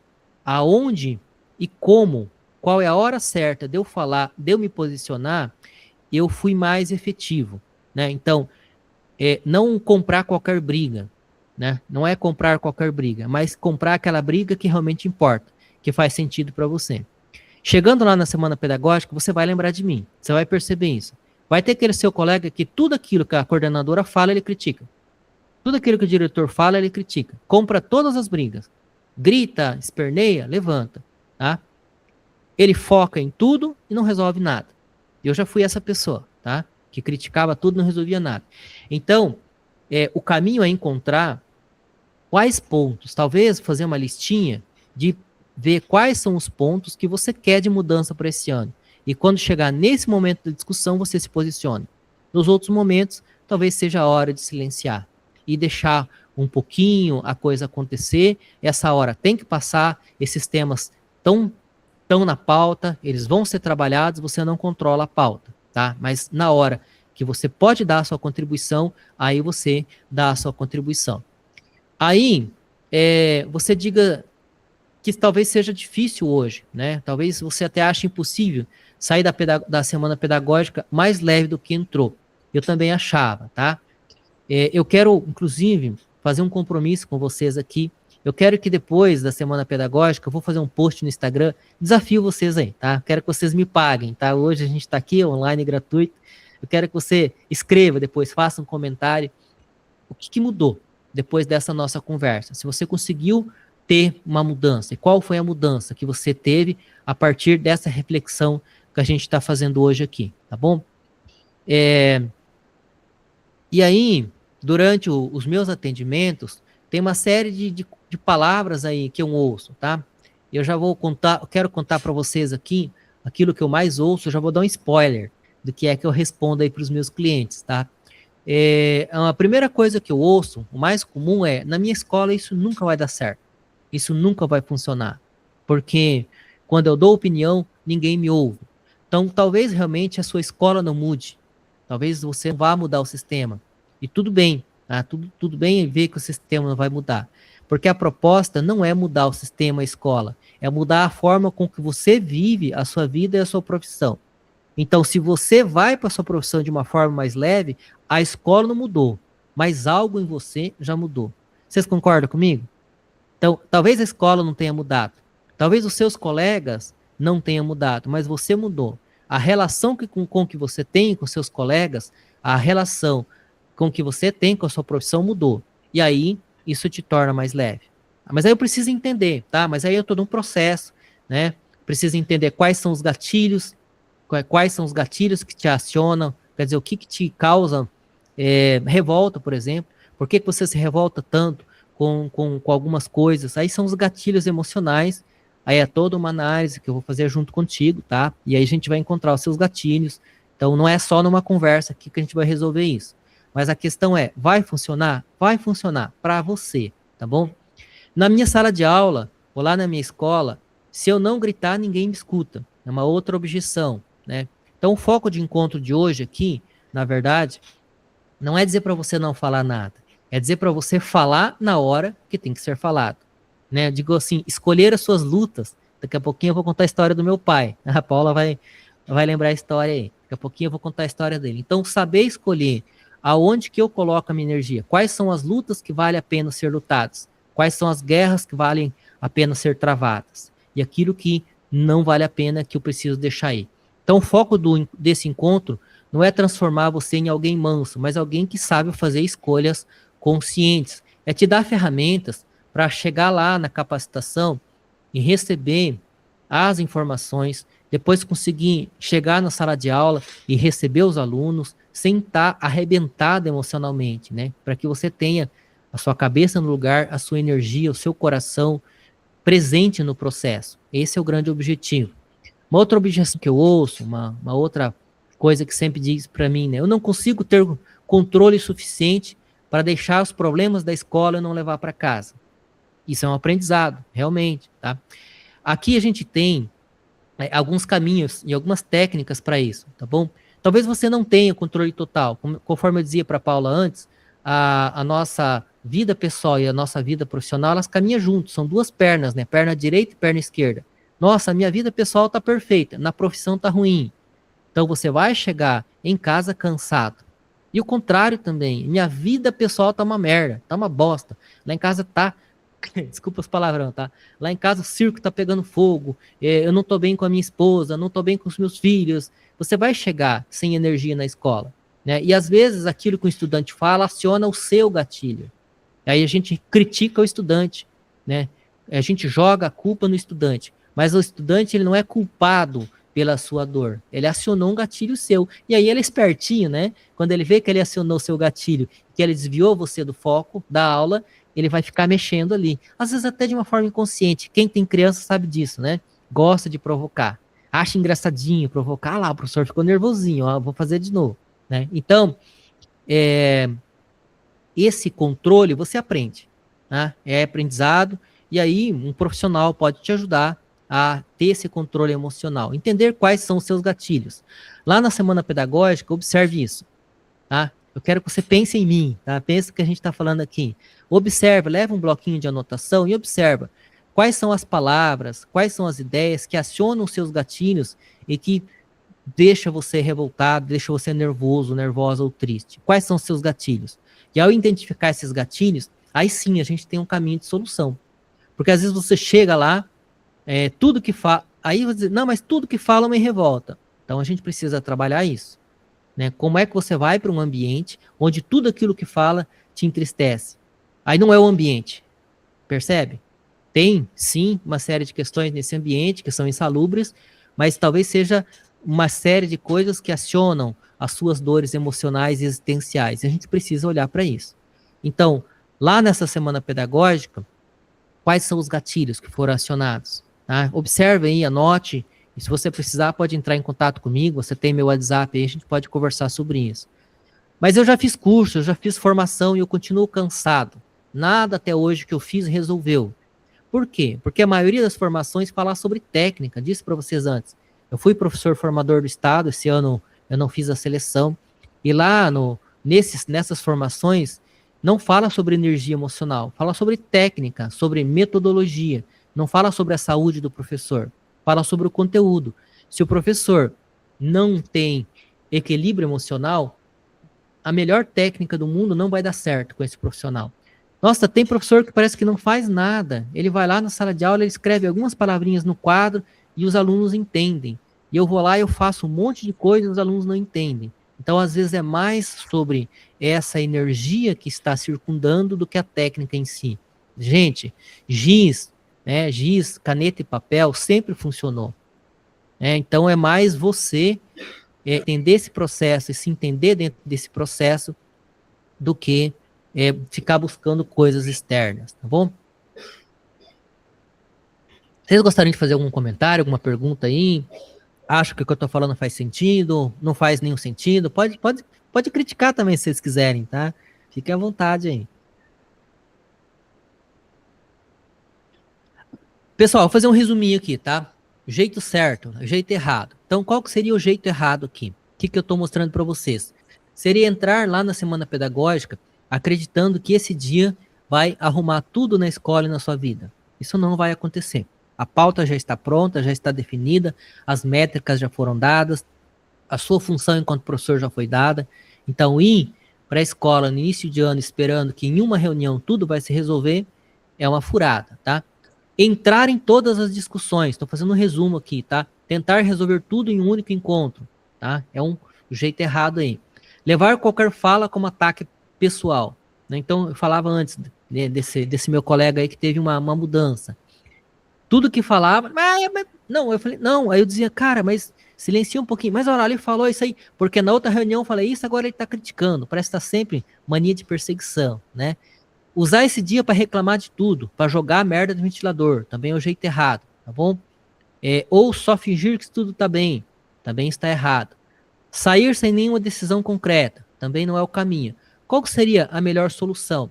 aonde e como, qual é a hora certa de eu falar, de eu me posicionar, eu fui mais efetivo, né? Então, não comprar qualquer briga, né? Não é comprar qualquer briga, mas comprar aquela briga que realmente importa, que faz sentido para você. Chegando lá na semana pedagógica, você vai lembrar de mim, você vai perceber isso. Vai ter aquele seu colega que tudo aquilo que a coordenadora fala, ele critica. Tudo aquilo que o diretor fala, ele critica. Compra todas as brigas. Grita, esperneia, levanta, tá? Ele foca em tudo e não resolve nada. Eu já fui essa pessoa, tá? Que criticava tudo e não resolvia nada. Então, o caminho é encontrar quais pontos, talvez fazer uma listinha de ver quais são os pontos que você quer de mudança para esse ano. e quando chegar nesse momento da discussão, você se posicione. Nos outros momentos, talvez seja a hora de silenciar e deixar um pouquinho a coisa acontecer. Essa hora tem que passar, esses temas estão na pauta, eles vão ser trabalhados, você não controla a pauta, tá? Mas na hora que você pode dar a sua contribuição, aí você dá a sua contribuição. Aí, você diga que talvez seja difícil hoje, né? Talvez você até ache impossível sair da semana pedagógica mais leve do que entrou. Eu também achava, tá? Eu quero, inclusive, fazer um compromisso com vocês aqui. Eu quero que depois da semana pedagógica, eu vou fazer um post no Instagram, desafio vocês aí, tá? Quero que vocês me paguem, tá? Hoje a gente está aqui, online, gratuito. Eu quero que você escreva depois, faça um comentário. O que mudou depois dessa nossa conversa? Se você conseguiu ter uma mudança, e qual foi a mudança que você teve a partir dessa reflexão que a gente está fazendo hoje aqui, tá bom? E aí, durante os meus atendimentos, tem uma série de palavras aí que eu ouço, tá? Eu já vou contar, eu quero contar para vocês aqui aquilo que eu mais ouço, eu já vou dar um spoiler do que é que eu respondo aí para os meus clientes, tá? A primeira coisa que eu ouço, o mais comum é, na minha escola isso nunca vai dar certo, isso nunca vai funcionar, porque quando eu dou opinião, ninguém me ouve. Então, talvez realmente a sua escola não mude, talvez você não vá mudar o sistema, e tudo bem, tá? Tudo bem ver que o sistema não vai mudar, porque a proposta não é mudar o sistema, a escola, é mudar a forma com que você vive a sua vida e a sua profissão. Então, se você vai para a sua profissão de uma forma mais leve, a escola não mudou, mas algo em você já mudou. Vocês concordam comigo? Então, talvez a escola não tenha mudado, talvez os seus colegas não tenham mudado, mas você mudou. A relação com que você tem com seus colegas, a relação com que você tem com a sua profissão mudou. E aí, isso te torna mais leve. Mas aí eu preciso entender, tá? Mas aí eu estou num processo, né? Preciso entender quais são os gatilhos que te acionam, quer dizer, o que te causa revolta, por exemplo. Por que você se revolta tanto com algumas coisas? Aí são os gatilhos emocionais. Aí é toda uma análise que eu vou fazer junto contigo, tá? E aí a gente vai encontrar os seus gatilhos. Então não é só numa conversa aqui que a gente vai resolver isso. Mas a questão é, vai funcionar? Vai funcionar para você, tá bom? Na minha sala de aula, ou lá na minha escola, se eu não gritar, ninguém me escuta. É uma outra objeção, né? Então o foco de encontro de hoje aqui, na verdade, não é dizer para você não falar nada. É dizer para você falar na hora que tem que ser falado. Né? Eu digo assim, escolher as suas lutas. Daqui a pouquinho eu vou contar a história do meu pai. A Paula vai lembrar a história aí. Daqui a pouquinho eu vou contar a história dele. Então, saber escolher aonde que eu coloco a minha energia. Quais são as lutas que vale a pena ser lutadas. Quais são as guerras que valem a pena ser travadas. E aquilo que não vale a pena, que eu preciso deixar aí. Então, o foco desse encontro não é transformar você em alguém manso, mas alguém que sabe fazer escolhas conscientes. É te dar ferramentas para chegar lá na capacitação e receber as informações, depois conseguir chegar na sala de aula e receber os alunos sem estar arrebentado emocionalmente, né? Para que você tenha a sua cabeça no lugar, a sua energia, o seu coração presente no processo. Esse é o grande objetivo. Uma outra objeção que eu ouço, uma outra coisa que sempre diz para mim, né? Eu não consigo ter controle suficiente para deixar os problemas da escola e não levar para casa. Isso é um aprendizado, realmente, tá? Aqui a gente tem alguns caminhos e algumas técnicas para isso, tá bom? Talvez você não tenha controle total. Conforme eu dizia para a Paula antes, a nossa vida pessoal e a nossa vida profissional, elas caminham juntos, são duas pernas, né? Perna direita e perna esquerda. Nossa, a minha vida pessoal está perfeita, na profissão está ruim. Então você vai chegar em casa cansado. E o contrário também, minha vida pessoal está uma merda, está uma bosta. Lá em casa tá... Desculpa os palavrão, tá? Lá em casa o circo tá pegando fogo, eu não tô bem com a minha esposa, não tô bem com os meus filhos. Você vai chegar sem energia na escola, né? E às vezes aquilo que o estudante fala aciona o seu gatilho. Aí a gente critica o estudante, né? A gente joga a culpa no estudante, mas o estudante ele não é culpado pela sua dor. Ele acionou um gatilho seu. E aí ele é espertinho, né? Quando ele vê que ele acionou seu gatilho, que ele desviou você do foco da aula, ele vai ficar mexendo ali. Às vezes até de uma forma inconsciente. Quem tem criança sabe disso, né? Gosta de provocar. acha engraçadinho, provocar lá, o professor ficou nervosinho, ó, vou fazer de novo, né? Então, esse controle você aprende, né? É aprendizado, e aí um profissional pode te ajudar a ter esse controle emocional, entender quais são os seus gatilhos. Lá na semana pedagógica, observe isso, tá? Eu quero que você pense em mim, tá? Pensa o que a gente está falando aqui. Observa, leva um bloquinho de anotação e observa quais são as palavras, quais são as ideias que acionam os seus gatilhos e que deixa você revoltado, deixa você nervoso, nervosa ou triste. Quais são os seus gatilhos? E ao identificar esses gatilhos, aí sim a gente tem um caminho de solução. Porque às vezes você chega lá, tudo que fala, aí você diz, não, mas tudo que fala me revolta. Então a gente precisa trabalhar isso, né? Como é que você vai para um ambiente onde tudo aquilo que fala te entristece? Aí não é o ambiente, percebe? Tem, sim, uma série de questões nesse ambiente que são insalubres, mas talvez seja uma série de coisas que acionam as suas dores emocionais e existenciais. E a gente precisa olhar para isso. Então, lá nessa semana pedagógica, quais são os gatilhos que foram acionados? Tá? Observe aí, anote, e se você precisar pode entrar em contato comigo, você tem meu WhatsApp aí, a gente pode conversar sobre isso. Mas eu já fiz curso, eu já fiz formação e eu continuo cansado. Nada até hoje que eu fiz resolveu. Por quê? Porque a maioria das formações fala sobre técnica, disse para vocês antes. Eu fui professor formador do Estado, esse ano eu não fiz a seleção, e lá nessas formações não fala sobre energia emocional, fala sobre técnica, sobre metodologia, não fala sobre a saúde do professor, fala sobre o conteúdo. Se o professor não tem equilíbrio emocional, a melhor técnica do mundo não vai dar certo com esse profissional. Nossa, tem professor que parece que não faz nada. Ele vai lá na sala de aula, ele escreve algumas palavrinhas no quadro e os alunos entendem. E eu vou lá e eu faço um monte de coisa e os alunos não entendem. Então, às vezes, é mais sobre essa energia que está circundando do que a técnica em si. Gente, giz, caneta e papel sempre funcionou. Então, é mais você entender esse processo e se entender dentro desse processo do que ficar buscando coisas externas, tá bom? Vocês gostariam de fazer algum comentário, alguma pergunta aí? Acho que o que eu estou falando faz sentido? Não faz nenhum sentido? Pode criticar também se vocês quiserem, tá? Fiquem à vontade aí. Pessoal, vou fazer um resuminho aqui, tá? Jeito certo, jeito errado. Então, qual que seria o jeito errado aqui? O que eu estou mostrando para vocês? Seria entrar lá na semana pedagógica acreditando que esse dia vai arrumar tudo na escola e na sua vida. Isso não vai acontecer. A pauta já está pronta, já está definida, as métricas já foram dadas, a sua função enquanto professor já foi dada. Então, ir para a escola no início de ano esperando que em uma reunião tudo vai se resolver é uma furada, tá? Entrar em todas as discussões, estou fazendo um resumo aqui, tá? Tentar resolver tudo em um único encontro, tá? É um jeito errado aí. Levar qualquer fala como ataque pessoal, né? Então, eu falava antes desse meu colega aí que teve uma mudança. Tudo que falava, não, eu falei, não, aí eu dizia, cara, mas silencia um pouquinho, mas olha, ele falou isso aí, porque na outra reunião eu falei isso, agora ele tá criticando, parece que tá sempre mania de perseguição, né? Usar esse dia para reclamar de tudo, para jogar a merda do ventilador, também é o jeito errado, tá bom? Ou só fingir que tudo tá bem, também está errado. Sair sem nenhuma decisão concreta, também não é o caminho. Qual seria a melhor solução?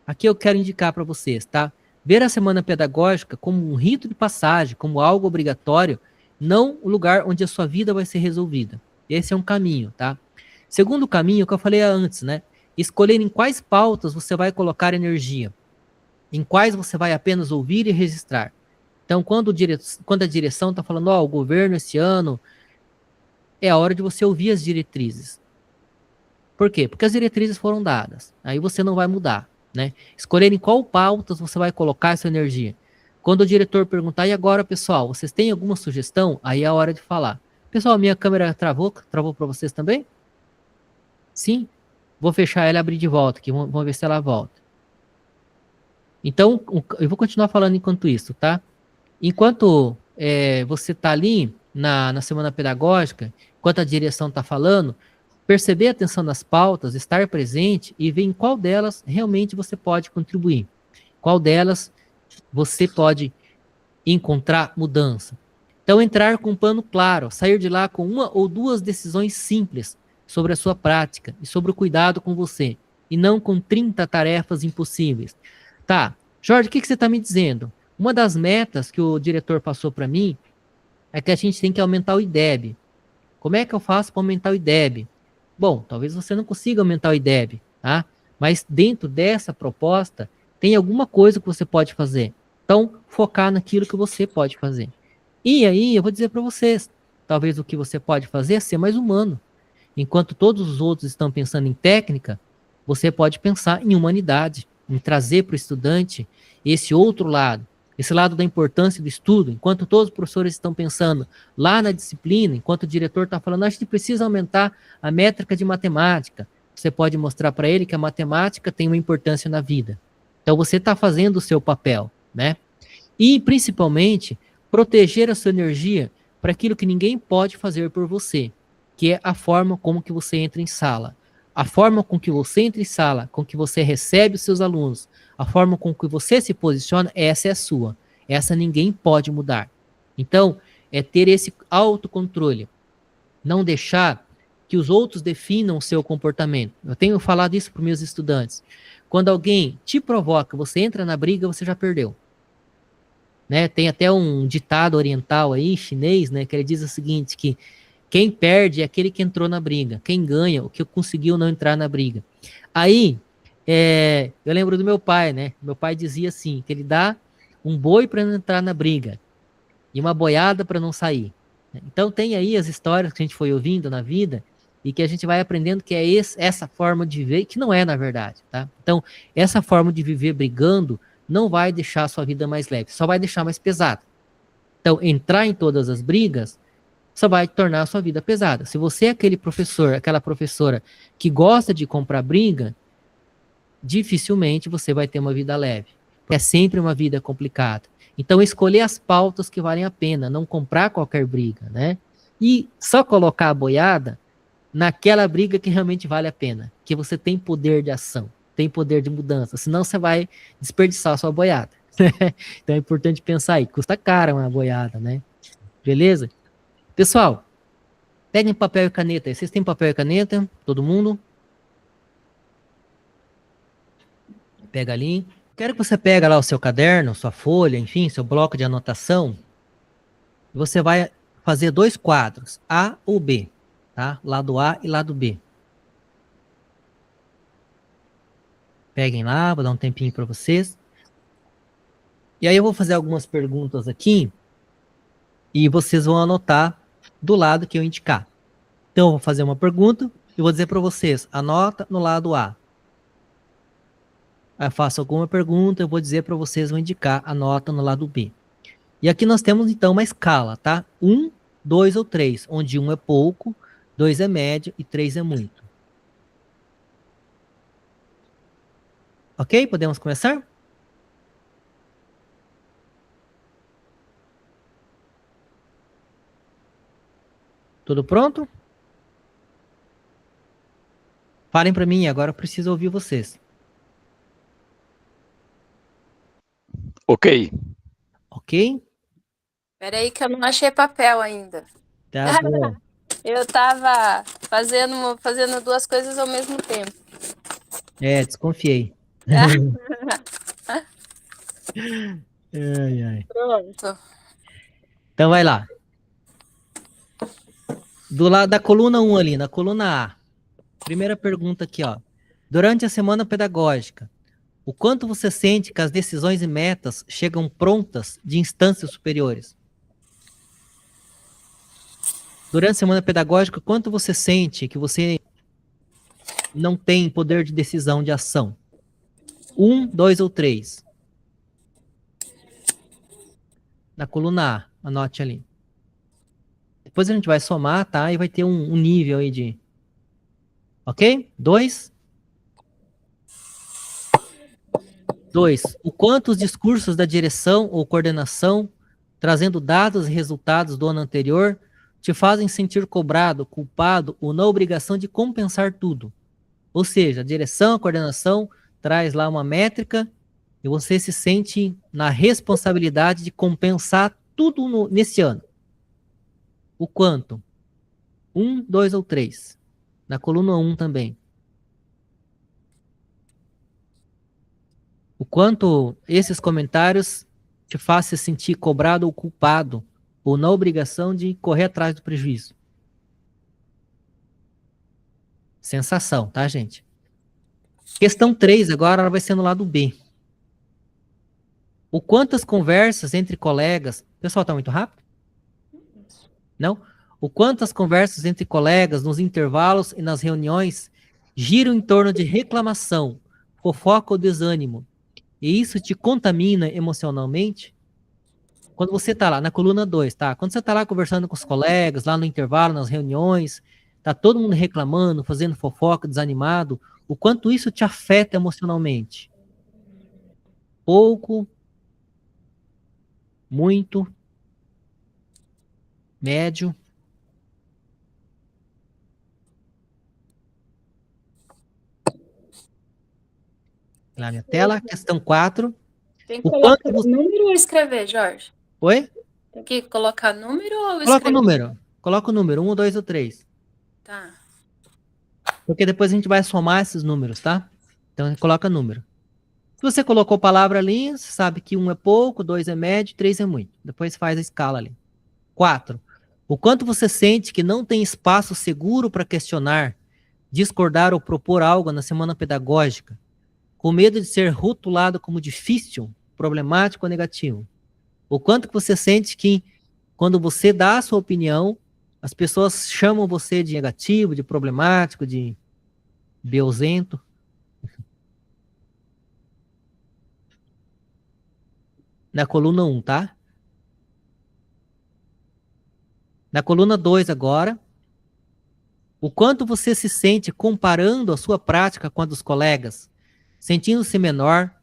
Aqui eu quero indicar para vocês, tá? Ver a semana pedagógica como um rito de passagem, como algo obrigatório, não o lugar onde a sua vida vai ser resolvida. Esse é um caminho, tá? Segundo caminho, que eu falei antes, né? Escolher em quais pautas você vai colocar energia, em quais você vai apenas ouvir e registrar. Então, quando a direção está falando, o governo esse ano, é a hora de você ouvir as diretrizes. Por quê? Porque as diretrizes foram dadas. Aí você não vai mudar, né? Escolher em qual pautas você vai colocar essa energia. Quando o diretor perguntar, e agora, pessoal, vocês têm alguma sugestão? Aí é a hora de falar. Pessoal, minha câmera travou para vocês também? Sim? Vou fechar ela e abrir de volta aqui, vamos ver se ela volta. Então, eu vou continuar falando enquanto isso, tá? Enquanto você está ali na semana pedagógica, enquanto a direção está falando, perceber a atenção das pautas, estar presente e ver em qual delas realmente você pode contribuir. Qual delas você pode encontrar mudança. Então, entrar com um plano claro, sair de lá com uma ou duas decisões simples sobre a sua prática e sobre o cuidado com você, e não com 30 tarefas impossíveis. Tá, Jorge, o que você está me dizendo? Uma das metas que o diretor passou para mim é que a gente tem que aumentar o IDEB. Como é que eu faço para aumentar o IDEB? Bom, talvez você não consiga aumentar o IDEB, tá? Mas dentro dessa proposta, tem alguma coisa que você pode fazer. Então, focar naquilo que você pode fazer. E aí, eu vou dizer para vocês, talvez o que você pode fazer é ser mais humano. Enquanto todos os outros estão pensando em técnica, você pode pensar em humanidade, em trazer para o estudante esse outro lado, esse lado da importância do estudo. Enquanto todos os professores estão pensando lá na disciplina, enquanto o diretor está falando, a gente precisa aumentar a métrica de matemática, você pode mostrar para ele que a matemática tem uma importância na vida. Então, você está fazendo o seu papel, né? E, principalmente, proteger a sua energia para aquilo que ninguém pode fazer por você, que é a forma como que você entra em sala. A forma com que você entra em sala, com que você recebe os seus alunos, a forma com que você se posiciona, essa é a sua. Essa ninguém pode mudar. Então, é ter esse autocontrole. Não deixar que os outros definam o seu comportamento. Eu tenho falado isso para os meus estudantes. Quando alguém te provoca, você entra na briga, você já perdeu. Né? Tem até um ditado oriental aí, chinês, né, que ele diz o seguinte, que quem perde é aquele que entrou na briga, quem ganha, o que conseguiu não entrar na briga. Aí, eu lembro do meu pai, né? Meu pai dizia assim, que ele dá um boi para não entrar na briga e uma boiada para não sair. Então tem aí as histórias que a gente foi ouvindo na vida e que a gente vai aprendendo que é essa forma de viver, que não é na verdade, tá? Então, essa forma de viver brigando não vai deixar a sua vida mais leve, só vai deixar mais pesada. Então, entrar em todas as brigas só vai tornar a sua vida pesada. Se você é aquele professor, aquela professora que gosta de comprar briga, dificilmente você vai ter uma vida leve. É sempre uma vida complicada. Então, escolher as pautas que valem a pena, não comprar qualquer briga, né? E só colocar a boiada naquela briga que realmente vale a pena, que você tem poder de ação, tem poder de mudança, senão você vai desperdiçar a sua boiada. Então é importante pensar aí, custa caro uma boiada, né? Beleza? Pessoal, peguem papel e caneta aí. Vocês têm papel e caneta? Todo mundo? Pega ali. Quero que você pegue lá o seu caderno, sua folha, enfim, seu bloco de anotação. Você vai fazer 2 quadros, A ou B, tá? Lado A e lado B. Peguem lá, vou dar um tempinho para vocês. E aí eu vou fazer algumas perguntas aqui e vocês vão anotar do lado que eu indicar. Então eu vou fazer uma pergunta e vou dizer para vocês, anota no lado A. Aí eu faço alguma pergunta, eu vou dizer para vocês, vou indicar, anota no lado B. E aqui nós temos então uma escala, tá? 1, 2 ou 3, onde 1 é pouco, 2 é médio e 3 é muito. Ok? Podemos começar? Tudo pronto? Falem para mim, agora eu preciso ouvir vocês. Ok. Ok? Peraí que eu não achei papel ainda. Tá bom. Eu tava fazendo 2 coisas ao mesmo tempo. Desconfiei. Ai, ai. Pronto. Então vai lá. Do lado da coluna 1 ali, na coluna A. Primeira pergunta aqui, ó. Durante a semana pedagógica, o quanto você sente que as decisões e metas chegam prontas de instâncias superiores? Durante a semana pedagógica, quanto você sente que você não tem poder de decisão, de ação? 1, 2 ou 3? Na coluna A, anote ali. Depois a gente vai somar, tá? E vai ter um nível aí de... Ok? 2. 2. O quanto os discursos da direção ou coordenação, trazendo dados e resultados do ano anterior, te fazem sentir cobrado, culpado ou na obrigação de compensar tudo. Ou seja, a direção, a coordenação traz lá uma métrica e você se sente na responsabilidade de compensar tudo nesse ano. O quanto? 1, 2 ou 3? Na coluna 1 também. O quanto esses comentários te fazem se sentir cobrado ou culpado, ou na obrigação de correr atrás do prejuízo. Sensação, tá, gente? Questão 3 agora ela vai ser no lado B. O quanto as conversas entre colegas... O pessoal tá muito rápido? Não? O quanto as conversas entre colegas nos intervalos e nas reuniões giram em torno de reclamação, fofoca ou desânimo. E isso te contamina emocionalmente? Quando você tá lá na coluna 2, tá? Quando você tá lá conversando com os colegas, lá no intervalo, nas reuniões, tá todo mundo reclamando, fazendo fofoca, desanimado, o quanto isso te afeta emocionalmente? Pouco, muito, médio. Lá na minha tela, questão 4. Tem que O colocar quanto você... número ou escrever, Jorge? Oi? Tem que colocar número ou Coloca o escrever? número. Coloca o número, 1, 2 ou 3. Tá. Porque depois a gente vai somar esses números, tá? Então, coloca número. Se você colocou palavra ali, você sabe que 1 é pouco, 2 é médio, 3 é muito. Depois faz a escala ali. 4. O quanto você sente que não tem espaço seguro para questionar, discordar ou propor algo na semana pedagógica, com medo de ser rotulado como difícil, problemático ou negativo. O quanto que você sente que, quando você dá a sua opinião, as pessoas chamam você de negativo, de problemático, de beuzento. Na coluna 1, tá? Na coluna 2 agora, o quanto você se sente comparando a sua prática com a dos colegas, sentindo-se menor,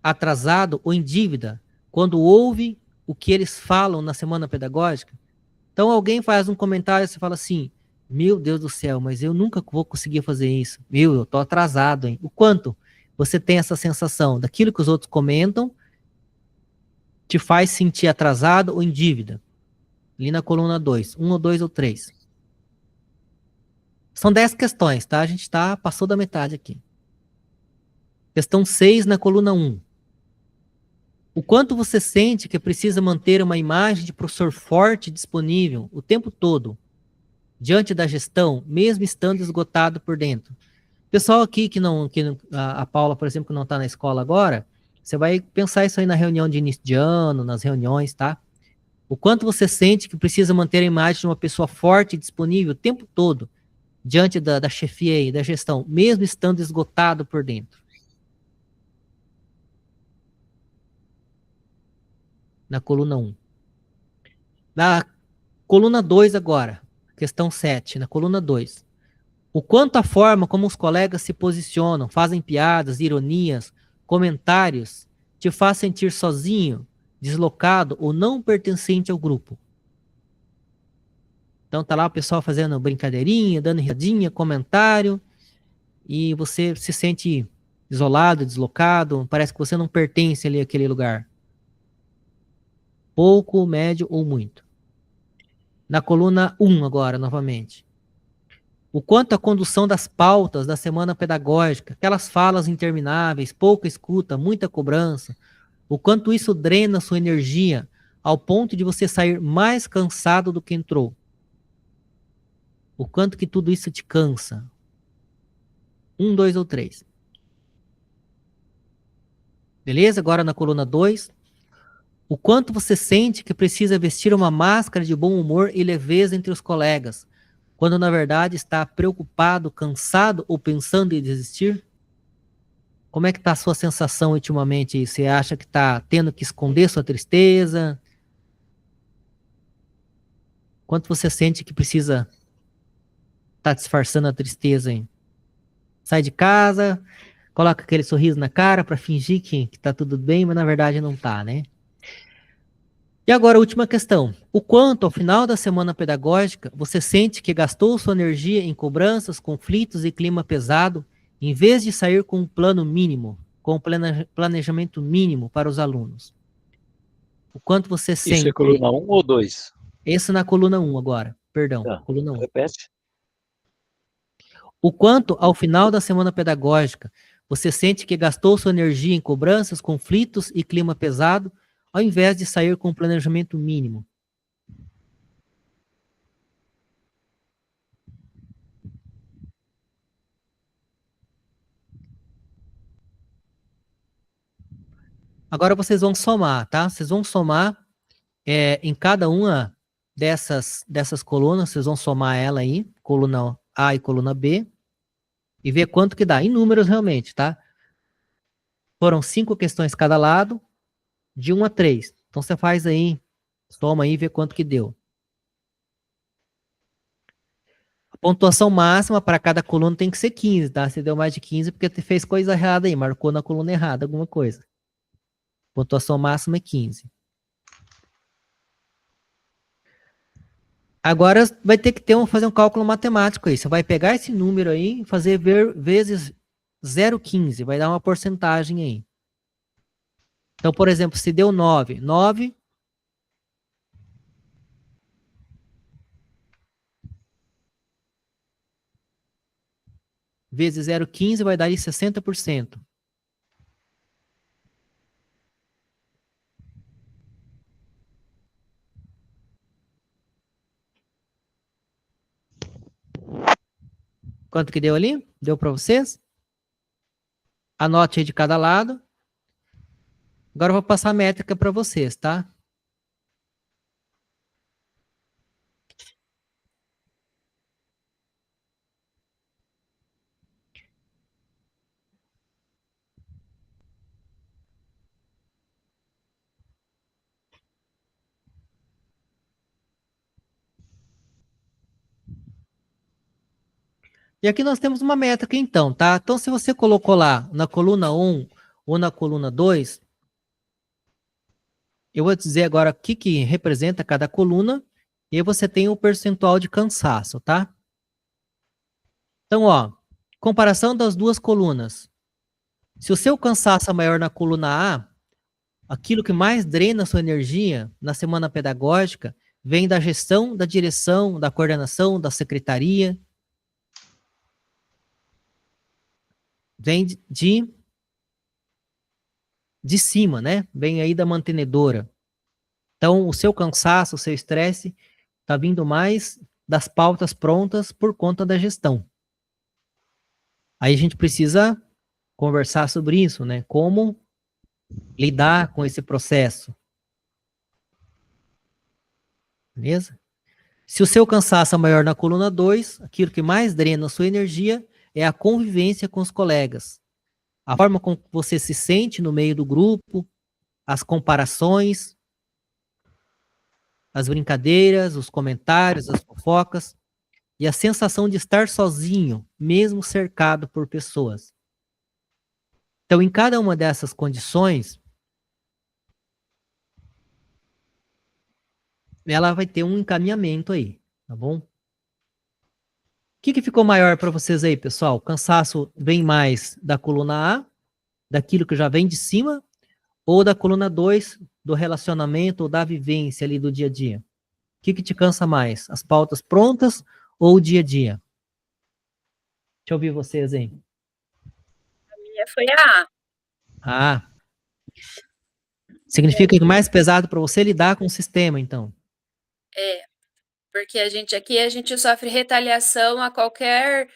atrasado ou em dívida, quando ouve o que eles falam na semana pedagógica. Então alguém faz um comentário e você fala assim, meu Deus do céu, mas eu nunca vou conseguir fazer isso. Meu, eu tô atrasado, hein? O quanto você tem essa sensação daquilo que os outros comentam te faz sentir atrasado ou em dívida? Ali na coluna 2, 1 ou 2 ou 3. São 10 questões, tá? A gente passou da metade aqui. Questão 6 na coluna 1. O quanto você sente que precisa manter uma imagem de professor forte e disponível o tempo todo, diante da gestão, mesmo estando esgotado por dentro. Pessoal aqui a Paula, por exemplo, que não está na escola agora, você vai pensar isso aí na reunião de início de ano, nas reuniões, tá? O quanto você sente que precisa manter a imagem de uma pessoa forte e disponível o tempo todo, diante da chefia e da gestão, mesmo estando esgotado por dentro. Na coluna 1. Na coluna 2 agora, questão 7, na coluna 2. O quanto a forma como os colegas se posicionam, fazem piadas, ironias, comentários, te faz sentir sozinho, deslocado ou não pertencente ao grupo. Então tá lá o pessoal fazendo brincadeirinha, dando risadinha, comentário, e você se sente isolado, deslocado, parece que você não pertence ali àquele lugar. Pouco, médio ou muito. Na coluna 1 agora, novamente. O quanto a condução das pautas da semana pedagógica, aquelas falas intermináveis, pouca escuta, muita cobrança, o quanto isso drena sua energia ao ponto de você sair mais cansado do que entrou. O quanto que tudo isso te cansa. 1, 2 ou 3. Beleza? Agora na coluna 2. O quanto você sente que precisa vestir uma máscara de bom humor e leveza entre os colegas, quando na verdade está preocupado, cansado ou pensando em desistir? Como é que está a sua sensação ultimamente? Você acha que está tendo que esconder sua tristeza? Quanto você sente que precisa estar disfarçando a tristeza, hein? Sai de casa, coloca aquele sorriso na cara para fingir que está tudo bem, mas na verdade não está, né? E agora a última questão. O quanto, ao final da semana pedagógica, você sente que gastou sua energia em cobranças, conflitos e clima pesado, em vez de sair com um plano mínimo, com um planejamento mínimo para os alunos? O quanto você sente... Isso é coluna 1 ou 2? Esse na coluna 1 agora. Perdão, Tá. coluna 1. Repete. O quanto, ao final da semana pedagógica, você sente que gastou sua energia em cobranças, conflitos e clima pesado, ao invés de sair com um planejamento mínimo? Agora vocês vão somar, tá? Vocês vão somar em cada uma dessas colunas, vocês vão somar ela aí, coluna A e coluna B, e ver quanto que dá, em números realmente, tá? Foram 5 questões cada lado, de 1 a 3. Então você faz aí, soma aí e vê quanto que deu. A pontuação máxima para cada coluna tem que ser 15, tá? Se deu mais de 15 porque você fez coisa errada aí, marcou na coluna errada alguma coisa. Pontuação máxima é 15. Agora vai ter que fazer um cálculo matemático aí. Você vai pegar esse número aí e fazer vezes 0,15. Vai dar uma porcentagem aí. Então, por exemplo, se deu 9. 9 vezes 0,15 vai dar aí 60%. Quanto que deu ali? Deu para vocês? Anote aí de cada lado. Agora eu vou passar a métrica para vocês, tá? E aqui nós temos uma métrica então, tá? Então se você colocou lá na coluna 1 ou na coluna 2, eu vou dizer agora o que representa cada coluna, e aí você tem o percentual de cansaço, tá? Então, ó, comparação das duas colunas. Se o seu cansaço é maior na coluna A, aquilo que mais drena a sua energia na semana pedagógica vem da gestão, da direção, da coordenação, da secretaria. Vem de cima, né? Vem aí da mantenedora. Então, o seu cansaço, o seu estresse está vindo mais das pautas prontas por conta da gestão. Aí a gente precisa conversar sobre isso, né? Como lidar com esse processo. Beleza? Se o seu cansaço é maior na coluna 2, aquilo que mais drena a sua energia é a convivência com os colegas. A forma como você se sente no meio do grupo, as comparações, as brincadeiras, os comentários, as fofocas e a sensação de estar sozinho, mesmo cercado por pessoas. Então, em cada uma dessas condições, ela vai ter um encaminhamento aí, tá bom? O que ficou maior para vocês aí, pessoal? O cansaço vem mais da coluna A, daquilo que já vem de cima, ou da coluna 2, do relacionamento ou da vivência ali do dia a dia? O que te cansa mais? As pautas prontas ou o dia a dia? Deixa eu ouvir vocês aí. A minha foi a A. Ah. Significa que é mais pesado para você lidar com o sistema, então. É, porque a gente sofre retaliação a qualquer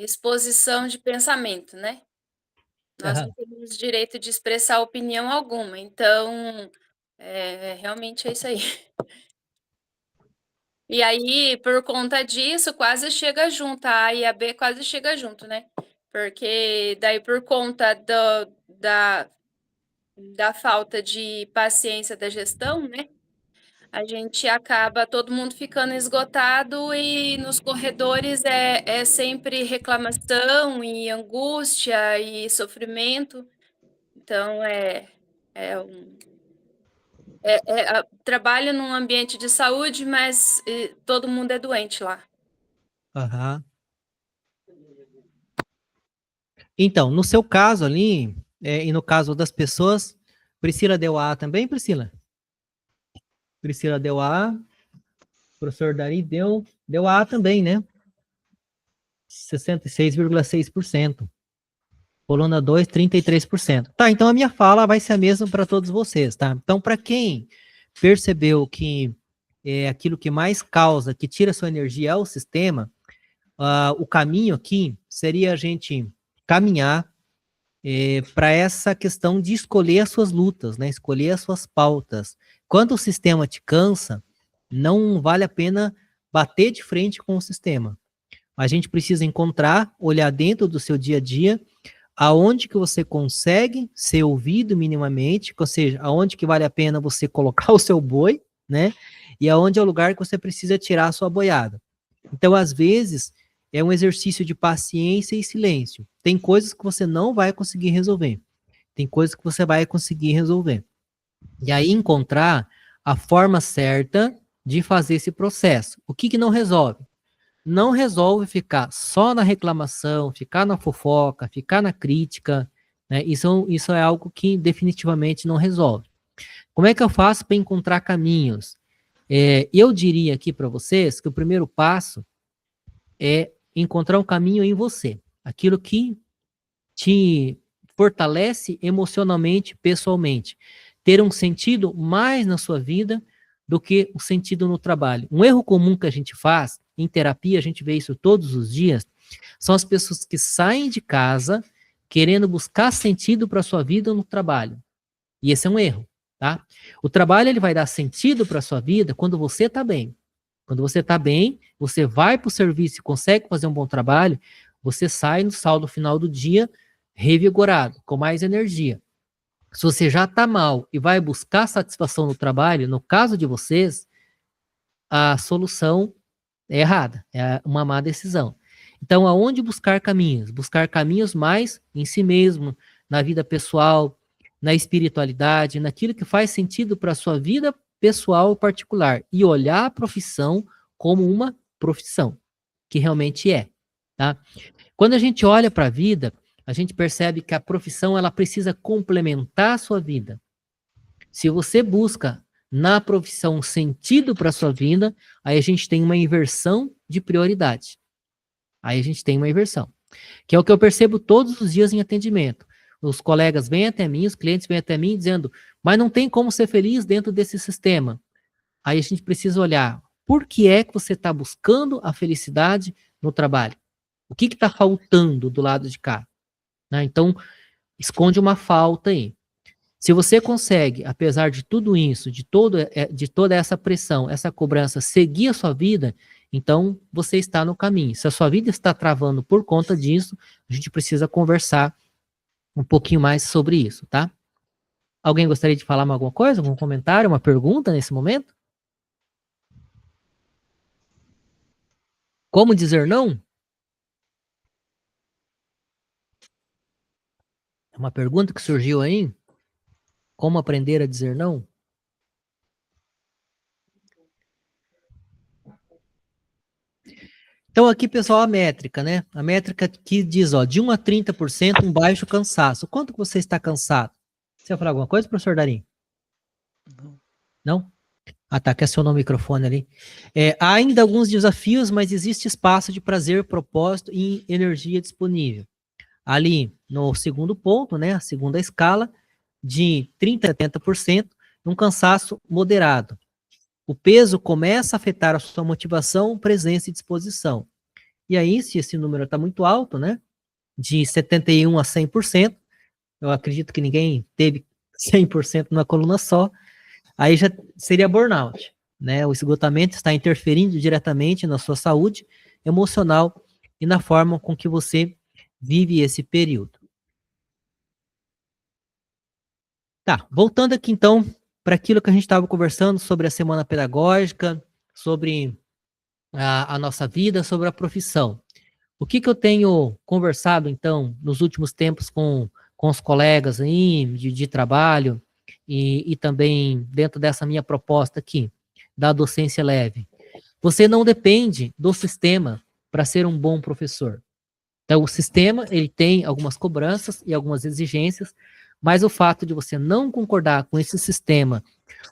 exposição de pensamento, né? Nós não temos direito de expressar opinião alguma, então, realmente é isso aí. E aí, por conta disso, quase chega junto, a A e a B quase chega junto, né? Porque daí, por conta da falta de paciência da gestão, né? A gente acaba todo mundo ficando esgotado e nos corredores é sempre reclamação e angústia e sofrimento. Então, trabalho num ambiente de saúde, mas todo mundo é doente lá. Aham. Então, no seu caso ali, e no caso das pessoas, Priscila deu A também, Priscila? Priscila deu A. professor Dari deu A também, né? 66,6%. Coluna 2, 33%. Tá, então a minha fala vai ser a mesma para todos vocês, tá? Então, para quem percebeu que aquilo que mais causa, que tira sua energia é o sistema, o caminho aqui seria a gente caminhar para essa questão de escolher as suas lutas, né? Escolher as suas pautas. Quando o sistema te cansa, não vale a pena bater de frente com o sistema. A gente precisa encontrar, olhar dentro do seu dia a dia, aonde que você consegue ser ouvido minimamente, ou seja, aonde que vale a pena você colocar o seu boi, né? E aonde é o lugar que você precisa tirar a sua boiada. Então, às vezes, é um exercício de paciência e silêncio. Tem coisas que você não vai conseguir resolver. Tem coisas que você vai conseguir resolver. E aí encontrar a forma certa de fazer esse processo. O que não resolve? Não resolve ficar só na reclamação, ficar na fofoca, ficar na crítica, né? Isso é algo que definitivamente não resolve. Como é que eu faço para encontrar caminhos? Eu diria aqui para vocês que o primeiro passo é encontrar um caminho em você. Aquilo que te fortalece emocionalmente, pessoalmente. Ter um sentido mais na sua vida do que o sentido no trabalho. Um erro comum que a gente faz, em terapia, a gente vê isso todos os dias, são as pessoas que saem de casa querendo buscar sentido para a sua vida no trabalho. E esse é um erro, tá? O trabalho, ele vai dar sentido para a sua vida quando você está bem. Quando você está bem, você vai para o serviço e consegue fazer um bom trabalho, você sai no saldo final do dia revigorado, com mais energia. Se você já está mal e vai buscar satisfação no trabalho, no caso de vocês, a solução é errada, é uma má decisão. Então, aonde buscar caminhos? Buscar caminhos mais em si mesmo, na vida pessoal, na espiritualidade, naquilo que faz sentido para a sua vida pessoal particular. E olhar a profissão como uma profissão, que realmente é. Tá? Quando a gente olha para a vida, a gente percebe que a profissão ela precisa complementar a sua vida. Se você busca na profissão um sentido para a sua vida, aí a gente tem uma inversão de prioridade. Aí a gente tem uma inversão. Que é o que eu percebo todos os dias em atendimento. Os colegas vêm até mim, os clientes vêm até mim dizendo, mas não tem como ser feliz dentro desse sistema. Aí a gente precisa olhar, por que é que você está buscando a felicidade no trabalho? O que está faltando do lado de cá? Né? Então, esconde uma falta aí. Se você consegue, apesar de tudo isso, de toda essa pressão, essa cobrança, seguir a sua vida, então você está no caminho. Se a sua vida está travando por conta disso, a gente precisa conversar um pouquinho mais sobre isso, tá? Alguém gostaria de falar alguma coisa, algum comentário, uma pergunta nesse momento? Como dizer não? É uma pergunta que surgiu aí. Como aprender a dizer não? Então aqui, pessoal, a métrica, né? A métrica que diz, ó, de 1 a 30% um baixo cansaço. Quanto que você está cansado? Você vai falar alguma coisa, professor Darim? Não. Não? Ah, tá, que acionou o microfone ali. Há ainda alguns desafios, mas existe espaço de prazer, propósito e energia disponível. Ali, no segundo ponto, né, a segunda escala, de 30% a 70%, um cansaço moderado. O peso começa a afetar a sua motivação, presença e disposição. E aí, se esse número está muito alto, né, de 71% a 100%, eu acredito que ninguém teve 100% numa coluna só, aí já seria burnout, né? O esgotamento está interferindo diretamente na sua saúde emocional e na forma com que você vive esse período. Tá, voltando aqui então para aquilo que a gente estava conversando sobre a semana pedagógica, sobre a nossa vida, sobre a profissão. O que eu tenho conversado então nos últimos tempos com os colegas aí de trabalho e também dentro dessa minha proposta aqui, da docência leve. Você não depende do sistema para ser um bom professor. Então, o sistema, ele tem algumas cobranças e algumas exigências, mas o fato de você não concordar com esse sistema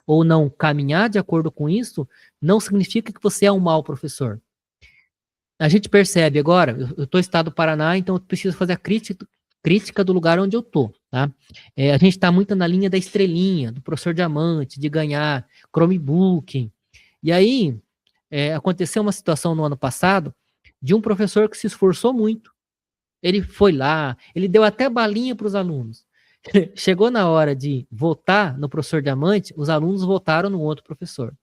ou não caminhar de acordo com isso, não significa que você é um mau professor. A gente percebe agora, eu estou no estado do Paraná, então eu preciso fazer a crítica do lugar onde eu estou, tá? A gente está muito na linha da estrelinha, do professor diamante, de ganhar Chromebook. E aí, aconteceu uma situação no ano passado de um professor que se esforçou muito. Ele foi lá, ele deu até balinha para os alunos. Chegou na hora de votar no professor diamante, os alunos votaram no outro professor.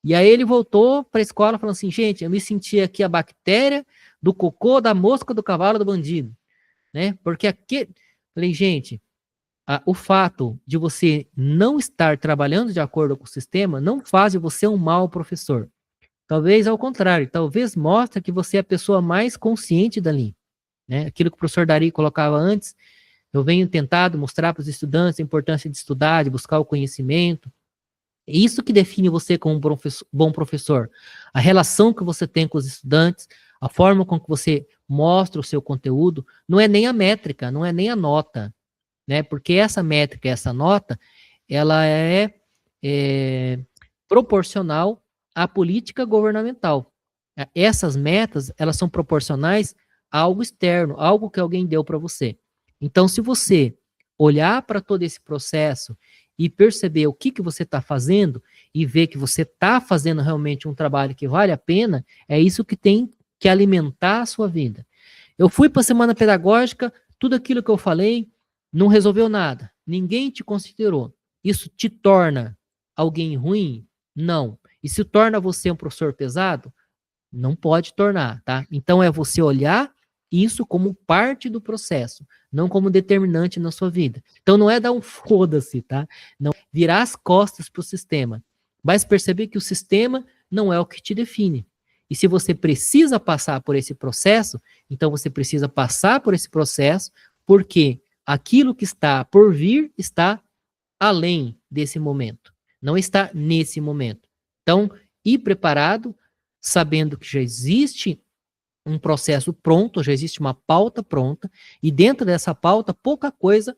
E aí ele voltou para a escola falando assim, gente, eu me senti aqui a bactéria do cocô, da mosca, do cavalo, do bandido, né? Porque aqui, falei, gente, o fato de você não estar trabalhando de acordo com o sistema não faz de você um mau professor. Talvez ao contrário, talvez mostre que você é a pessoa mais consciente dali, né? Aquilo que o professor Dari colocava antes, eu venho tentado mostrar para os estudantes a importância de estudar, de buscar o conhecimento. Isso que define você como um bom professor. A relação que você tem com os estudantes, a forma com que você mostra o seu conteúdo, não é nem a métrica, não é nem a nota, né? Porque essa métrica, essa nota, ela é proporcional à política governamental. Essas metas, elas são proporcionais a algo externo, algo que alguém deu para você. Então, se você olhar para todo esse processo e perceber o que você está fazendo e ver que você está fazendo realmente um trabalho que vale a pena, é isso que tem que alimentar a sua vida. Eu fui para a semana pedagógica, tudo aquilo que eu falei não resolveu nada. Ninguém te considerou. Isso te torna alguém ruim? Não. E se torna você um professor pesado? Não pode tornar, tá? Então é você olhar isso como parte do processo, não como determinante na sua vida. Então não é dar um foda-se, tá? Não virar as costas para o sistema, mas perceber que o sistema não é o que te define. E se você precisa passar por esse processo, então você precisa passar por esse processo, porque aquilo que está por vir está além desse momento, não está nesse momento. Então, ir preparado, sabendo que já existe um processo pronto, já existe uma pauta pronta, e dentro dessa pauta, pouca coisa,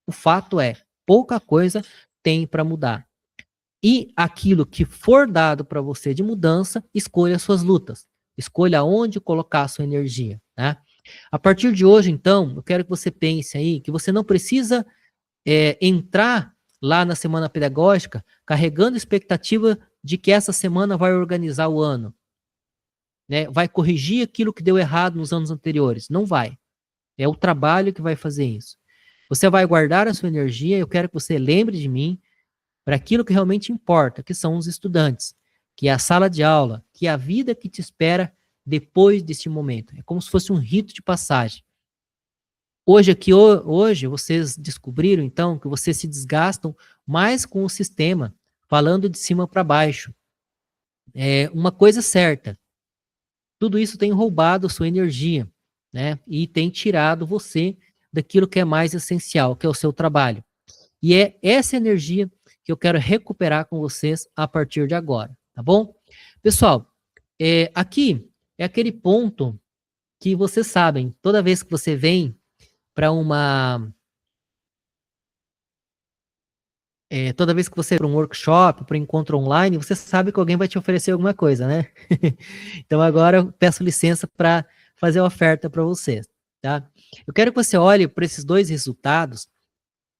o fato é, pouca coisa tem para mudar. E aquilo que for dado para você de mudança, escolha suas lutas. Escolha onde colocar a sua energia, né? A partir de hoje, então, eu quero que você pense aí que você não precisa entrar lá na semana pedagógica carregando expectativa de que essa semana vai organizar o ano, né? Vai corrigir aquilo que deu errado nos anos anteriores. Não vai. É o trabalho que vai fazer isso. Você vai guardar a sua energia, eu quero que você lembre de mim para aquilo que realmente importa, que são os estudantes, que é a sala de aula, que é a vida que te espera depois deste momento. É como se fosse um rito de passagem. Hoje vocês descobriram, então, que vocês se desgastam mais com o sistema, falando de cima para baixo. É uma coisa certa, tudo isso tem roubado sua energia, né? E tem tirado você daquilo que é mais essencial, que é o seu trabalho. E é essa energia que eu quero recuperar com vocês a partir de agora, tá bom? Pessoal, aqui é aquele ponto que vocês sabem, toda vez que você vem para toda vez que você para um workshop, para um encontro online, você sabe que alguém vai te oferecer alguma coisa, né? Então agora eu peço licença para fazer a oferta para vocês, tá? Eu quero que você olhe para esses dois resultados,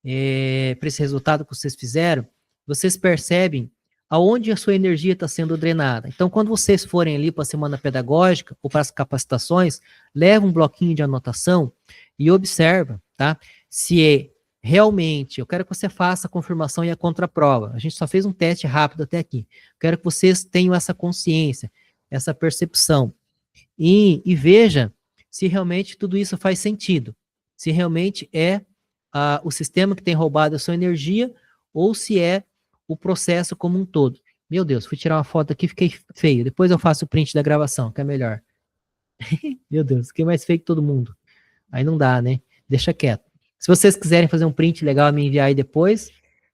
para esse resultado que vocês fizeram, vocês percebem aonde a sua energia está sendo drenada. Então, quando vocês forem ali para a semana pedagógica ou para as capacitações, leva um bloquinho de anotação e observa, tá? Se realmente, eu quero que você faça a confirmação e a contraprova. A gente só fez um teste rápido até aqui. Quero que vocês tenham essa consciência, essa percepção. E veja se realmente tudo isso faz sentido. Se realmente é o sistema que tem roubado a sua energia ou se é o processo como um todo. Meu Deus, fui tirar uma foto aqui, fiquei feio. Depois eu faço o print da gravação, que é melhor. Meu Deus, fiquei mais feio que todo mundo. Aí não dá, né? Deixa quieto. Se vocês quiserem fazer um print legal e me enviar aí depois,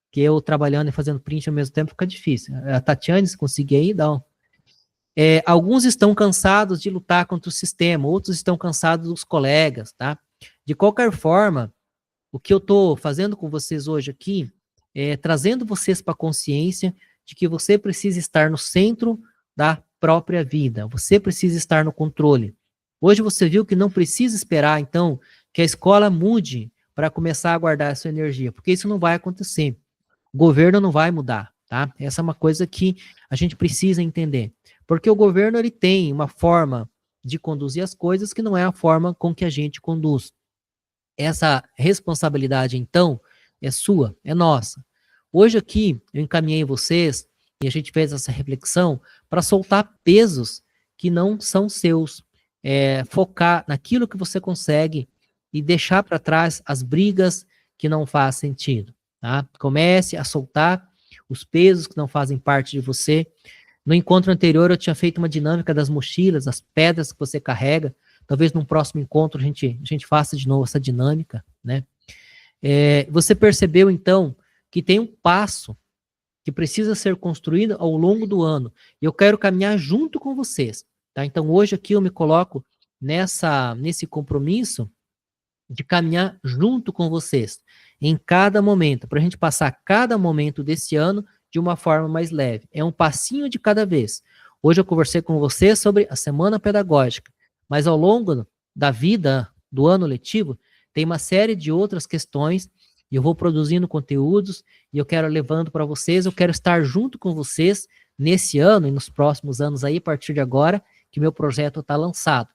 que eu trabalhando e fazendo print ao mesmo tempo fica difícil. A Tatiane, se conseguir aí, dá um. Alguns estão cansados de lutar contra o sistema, outros estão cansados dos colegas, tá? De qualquer forma, o que eu estou fazendo com vocês hoje aqui é trazendo vocês para a consciência de que você precisa estar no centro da própria vida, você precisa estar no controle. Hoje você viu que não precisa esperar, então, que a escola mude para começar a guardar a sua energia, porque isso não vai acontecer. O governo não vai mudar, tá? Essa é uma coisa que a gente precisa entender. Porque o governo, ele tem uma forma de conduzir as coisas que não é a forma com que a gente conduz. Essa responsabilidade, então, é sua, é nossa. Hoje aqui, eu encaminhei vocês, e a gente fez essa reflexão, para soltar pesos que não são seus. Focar naquilo que você consegue e deixar para trás as brigas que não faz sentido. Tá? Comece a soltar os pesos que não fazem parte de você. No encontro anterior, eu tinha feito uma dinâmica das mochilas, as pedras que você carrega. Talvez num próximo encontro a gente faça de novo essa dinâmica, né? Você percebeu, então, que tem um passo que precisa ser construído ao longo do ano. E eu quero caminhar junto com vocês. Tá? Então, hoje aqui eu me coloco nesse compromisso de caminhar junto com vocês, em cada momento, para a gente passar cada momento desse ano de uma forma mais leve. É um passinho de cada vez. Hoje eu conversei com vocês sobre a semana pedagógica, mas ao longo da vida do ano letivo, tem uma série de outras questões, e eu vou produzindo conteúdos, e eu quero levando para vocês, eu quero estar junto com vocês nesse ano e nos próximos anos aí, a partir de agora, que meu projeto está lançado.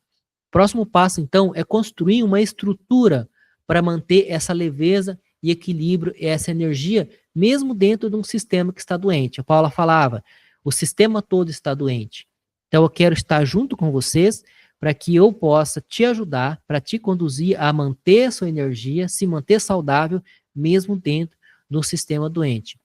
O próximo passo, então, é construir uma estrutura para manter essa leveza e equilíbrio e essa energia, mesmo dentro de um sistema que está doente. A Paula falava, o sistema todo está doente. Então, eu quero estar junto com vocês para que eu possa te ajudar, para te conduzir a manter a sua energia, se manter saudável, mesmo dentro do sistema doente.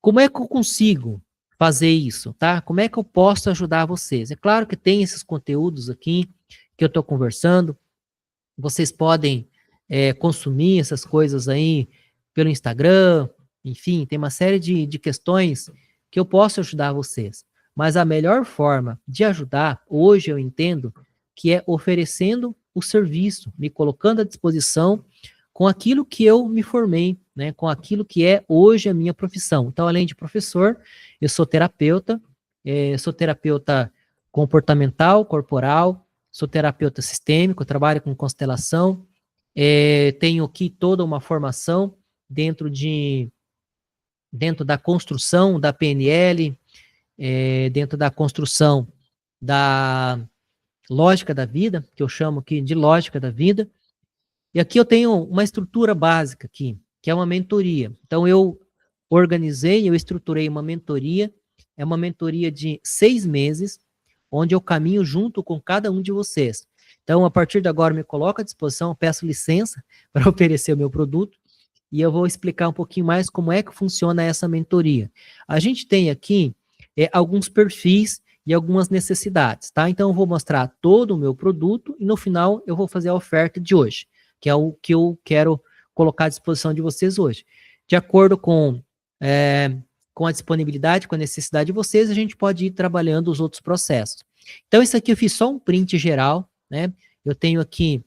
Como é que eu consigo fazer isso, tá? Como é que eu posso ajudar vocês? É claro que tem esses conteúdos aqui que eu estou conversando, vocês podem consumir essas coisas aí pelo Instagram, enfim, tem uma série de questões que eu posso ajudar vocês. Mas a melhor forma de ajudar, hoje eu entendo, que é oferecendo o serviço, me colocando à disposição com aquilo que eu me formei, né, com aquilo que é hoje a minha profissão. Então, além de professor, eu sou terapeuta comportamental, corporal, sou terapeuta sistêmico, trabalho com constelação, tenho aqui toda uma formação dentro da construção da PNL, dentro da construção da lógica da vida, que eu chamo aqui de lógica da vida. E aqui eu tenho uma estrutura básica aqui, que é uma mentoria. Então eu estruturei uma mentoria, é uma mentoria de 6 meses, onde eu caminho junto com cada um de vocês. Então, a partir de agora, me coloco à disposição, peço licença para oferecer o meu produto, e eu vou explicar um pouquinho mais como é que funciona essa mentoria. A gente tem aqui alguns perfis e algumas necessidades, tá? Então, eu vou mostrar todo o meu produto, e no final eu vou fazer a oferta de hoje, que é o que eu quero colocar à disposição de vocês hoje. De acordo com a disponibilidade, com a necessidade de vocês, a gente pode ir trabalhando os outros processos. Então, isso aqui eu fiz só um print geral, né? Eu tenho aqui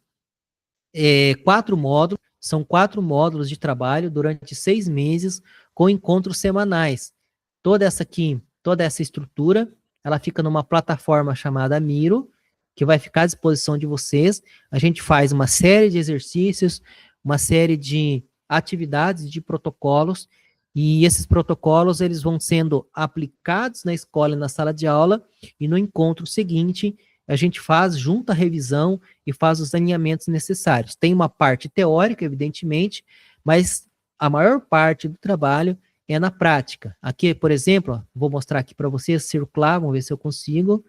4 módulos, são 4 módulos de trabalho durante 6 meses, com encontros semanais. Toda essa estrutura, ela fica numa plataforma chamada Miro, que vai ficar à disposição de vocês. A gente faz uma série de exercícios, uma série de atividades, de protocolos, e esses protocolos eles vão sendo aplicados na escola e na sala de aula, e no encontro seguinte a gente faz junto a revisão e faz os alinhamentos necessários. Tem uma parte teórica, evidentemente, mas a maior parte do trabalho é na prática. Aqui, por exemplo, ó, vou mostrar aqui para vocês, circular, vamos ver se eu consigo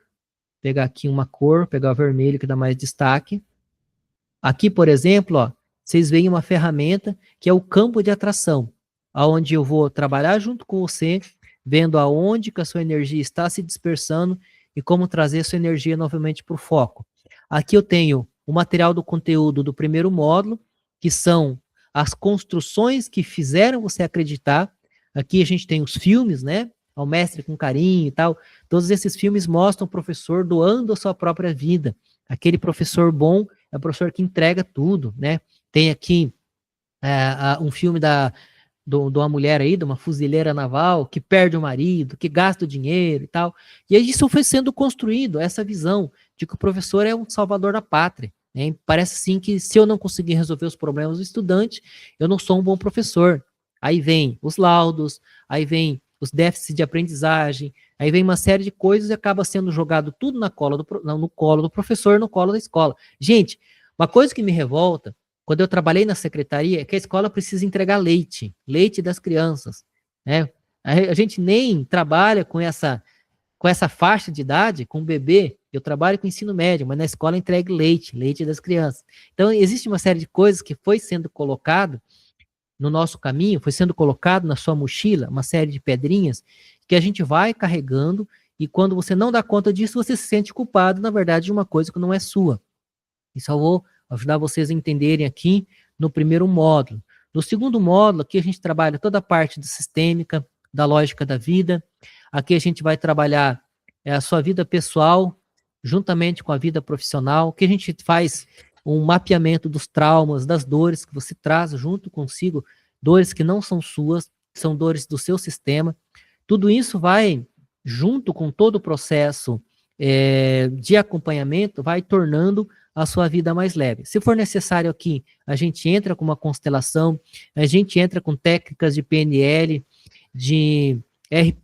pegar aqui uma cor, pegar o vermelho que dá mais destaque. Aqui, por exemplo, ó, vocês veem uma ferramenta que é o campo de atração, onde eu vou trabalhar junto com você, vendo aonde que a sua energia está se dispersando e como trazer sua energia novamente para o foco. Aqui eu tenho o material do conteúdo do primeiro módulo, que são as construções que fizeram você acreditar. Aqui a gente tem os filmes, né? Ao mestre com carinho e tal. Todos esses filmes mostram o professor doando a sua própria vida. Aquele professor bom é o professor que entrega tudo, né? Tem aqui um filme de uma mulher aí, de uma fuzileira naval, que perde o marido, que gasta o dinheiro e tal. E aí isso foi sendo construído, essa visão de que o professor é um salvador da pátria. Né? Parece sim que se eu não conseguir resolver os problemas do estudante, eu não sou um bom professor. Aí vem os laudos, aí vem os déficits de aprendizagem, aí vem uma série de coisas e acaba sendo jogado tudo no colo do professor, no colo da escola. Gente, uma coisa que me revolta, quando eu trabalhei na secretaria, é que a escola precisa entregar leite das crianças, né? A gente nem trabalha com essa faixa de idade, com bebê. Eu trabalho com ensino médio, mas na escola entrega leite das crianças. Então, existe uma série de coisas que foi sendo colocado no nosso caminho, foi sendo colocado na sua mochila, uma série de pedrinhas, que a gente vai carregando, e quando você não dá conta disso, você se sente culpado, na verdade, de uma coisa que não é sua. Isso eu vou ajudar vocês a entenderem aqui no primeiro módulo. No segundo módulo, aqui a gente trabalha toda a parte da sistêmica, da lógica da vida. Aqui a gente vai trabalhar a sua vida pessoal, juntamente com a vida profissional, que a gente faz um mapeamento dos traumas, das dores que você traz junto consigo, dores que não são suas, são dores do seu sistema. Tudo isso vai, junto com todo o processo de acompanhamento, vai tornando a sua vida mais leve. Se for necessário aqui, a gente entra com uma constelação, a gente entra com técnicas de PNL, eu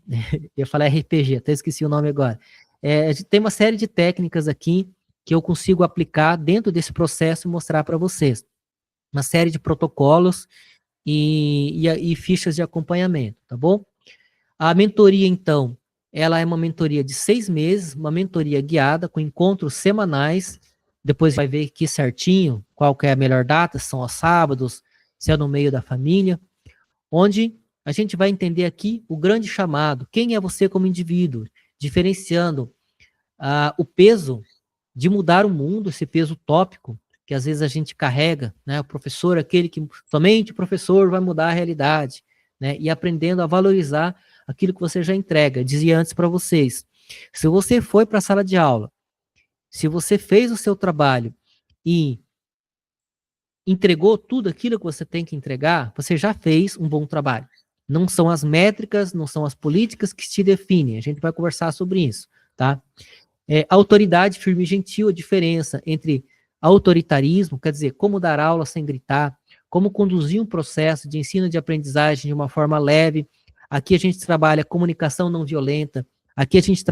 ia falar RPG, até esqueci o nome agora. A gente tem uma série de técnicas aqui que eu consigo aplicar dentro desse processo e mostrar para vocês. Uma série de protocolos e fichas de acompanhamento, tá bom? A mentoria, então, ela é uma mentoria de 6 meses, uma mentoria guiada, com encontros semanais. Depois vai ver aqui certinho qual que é a melhor data, se são aos sábados, se é no meio da família, onde a gente vai entender aqui o grande chamado, quem é você como indivíduo, diferenciando o peso de mudar o mundo, esse peso utópico, que às vezes a gente carrega, né? O professor, aquele que somente o professor vai mudar a realidade, né? E aprendendo a valorizar aquilo que você já entrega. Dizia antes para vocês, se você foi para a sala de aula, se você fez o seu trabalho e entregou tudo aquilo que você tem que entregar, você já fez um bom trabalho. Não são as métricas, não são as políticas que te definem. A gente vai conversar sobre isso, tá? Autoridade firme e gentil, a diferença entre autoritarismo, quer dizer, como dar aula sem gritar, como conduzir um processo de ensino de aprendizagem de uma forma leve. Aqui a gente trabalha comunicação não violenta, aqui a gente